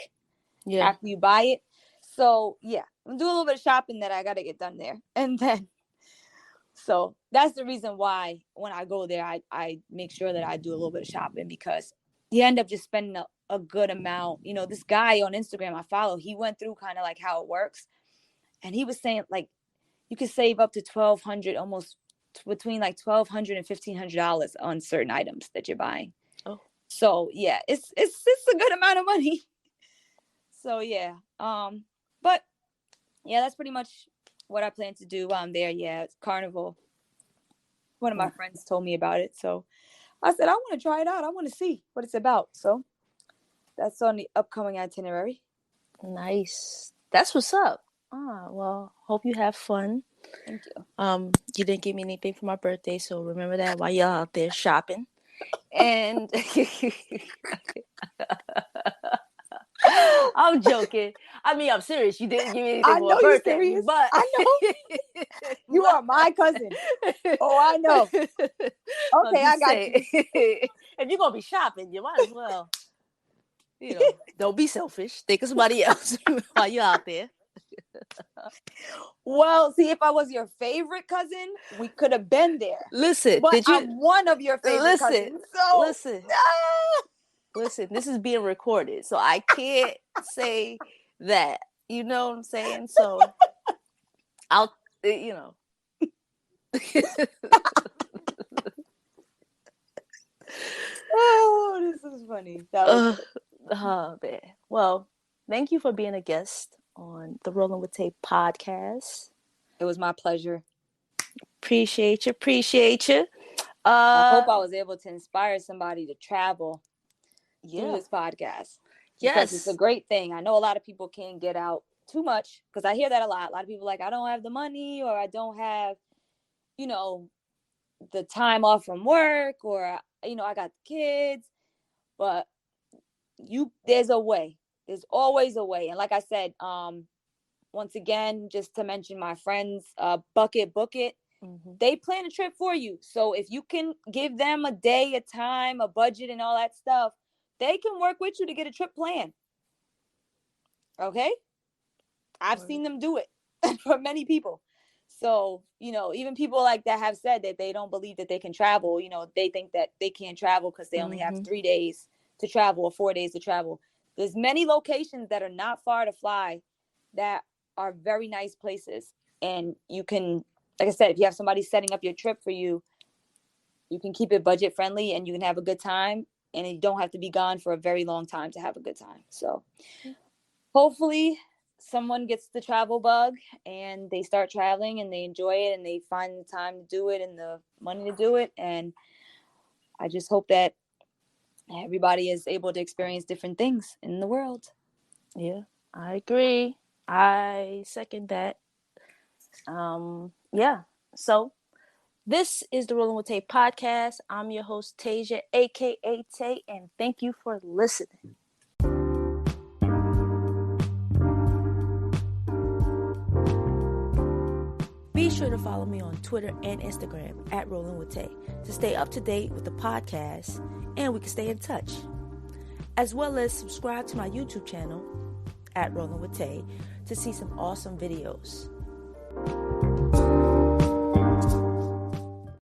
B: after you buy it. So yeah, I'm doing a little bit of shopping that I got to get done there. And then, so that's the reason why when I go there, I make sure that I do a little bit of shopping, because you end up just spending a good amount. You know, this guy on Instagram I follow, he went through kind of like how it works. And he was saying like you could save up to $1,200, almost between like $1,200 and $1,500 on certain items that you're buying.
A: Oh,
B: so yeah, it's a good amount of money. So yeah, but yeah, that's pretty much what I plan to do while I'm there. Yeah, it's Carnival. One of my friends told me about it, so I said I want to try it out. I want to see what it's about. So that's on the upcoming itinerary.
A: Nice. That's what's up. Well, hope you have fun.
B: Thank you.
A: You didn't give me anything for my birthday, so remember that while you're out there shopping. And I'm joking. I mean, I'm serious. You didn't give me anything for my birthday.
B: Serious.
A: But
B: I know. You are my cousin. Oh, I know. Okay, I got you.
A: If you're going to be shopping, you might as well, don't be selfish. Think of somebody else while you're out there.
B: Well, see, if I was your favorite cousin, we could have been there.
A: Listen,
B: but I'm one of your favorite cousins. So
A: listen, this is being recorded, so I can't say that. You know what I'm saying? So I'll,
B: Oh, this is funny.
A: Man. Well, thank you for being a guest on the Rolling with Tay podcast.
B: It was my pleasure.
A: Appreciate you.
B: I hope I was able to inspire somebody to travel through this podcast. Because it's a great thing. I know a lot of people can't get out too much, because I hear that a lot. A lot of people like, I don't have the money, or I don't have, the time off from work, or, I got kids. But there's a way. There's always a way. And like I said, once again, just to mention my friends, Bucket Book It, they plan a trip for you. So if you can give them a day, a time, a budget, and all that stuff, they can work with you to get a trip planned. Okay? I've seen them do it for many people. So, even people like that have said that they don't believe that they can travel. They think that they can't travel because they only have 3 days to travel or 4 days to travel. There's many locations that are not far to fly that are very nice places. And you can, like I said, if you have somebody setting up your trip for you, you can keep it budget friendly and you can have a good time. And you don't have to be gone for a very long time to have a good time. So hopefully someone gets the travel bug and they start traveling and they enjoy it and they find the time to do it and the money to do it. And I just hope that everybody is able to experience different things in the world.
A: Yeah, I agree. I second that. Yeah. So this is the Rolling with Tay podcast. I'm your host, Tasia, aka Tay, and thank you for listening. Be sure to follow me on Twitter and Instagram at Rolling with Tay to stay up to date with the podcast and we can stay in touch. As well as subscribe to my YouTube channel at Rolling with Tay to see some awesome videos.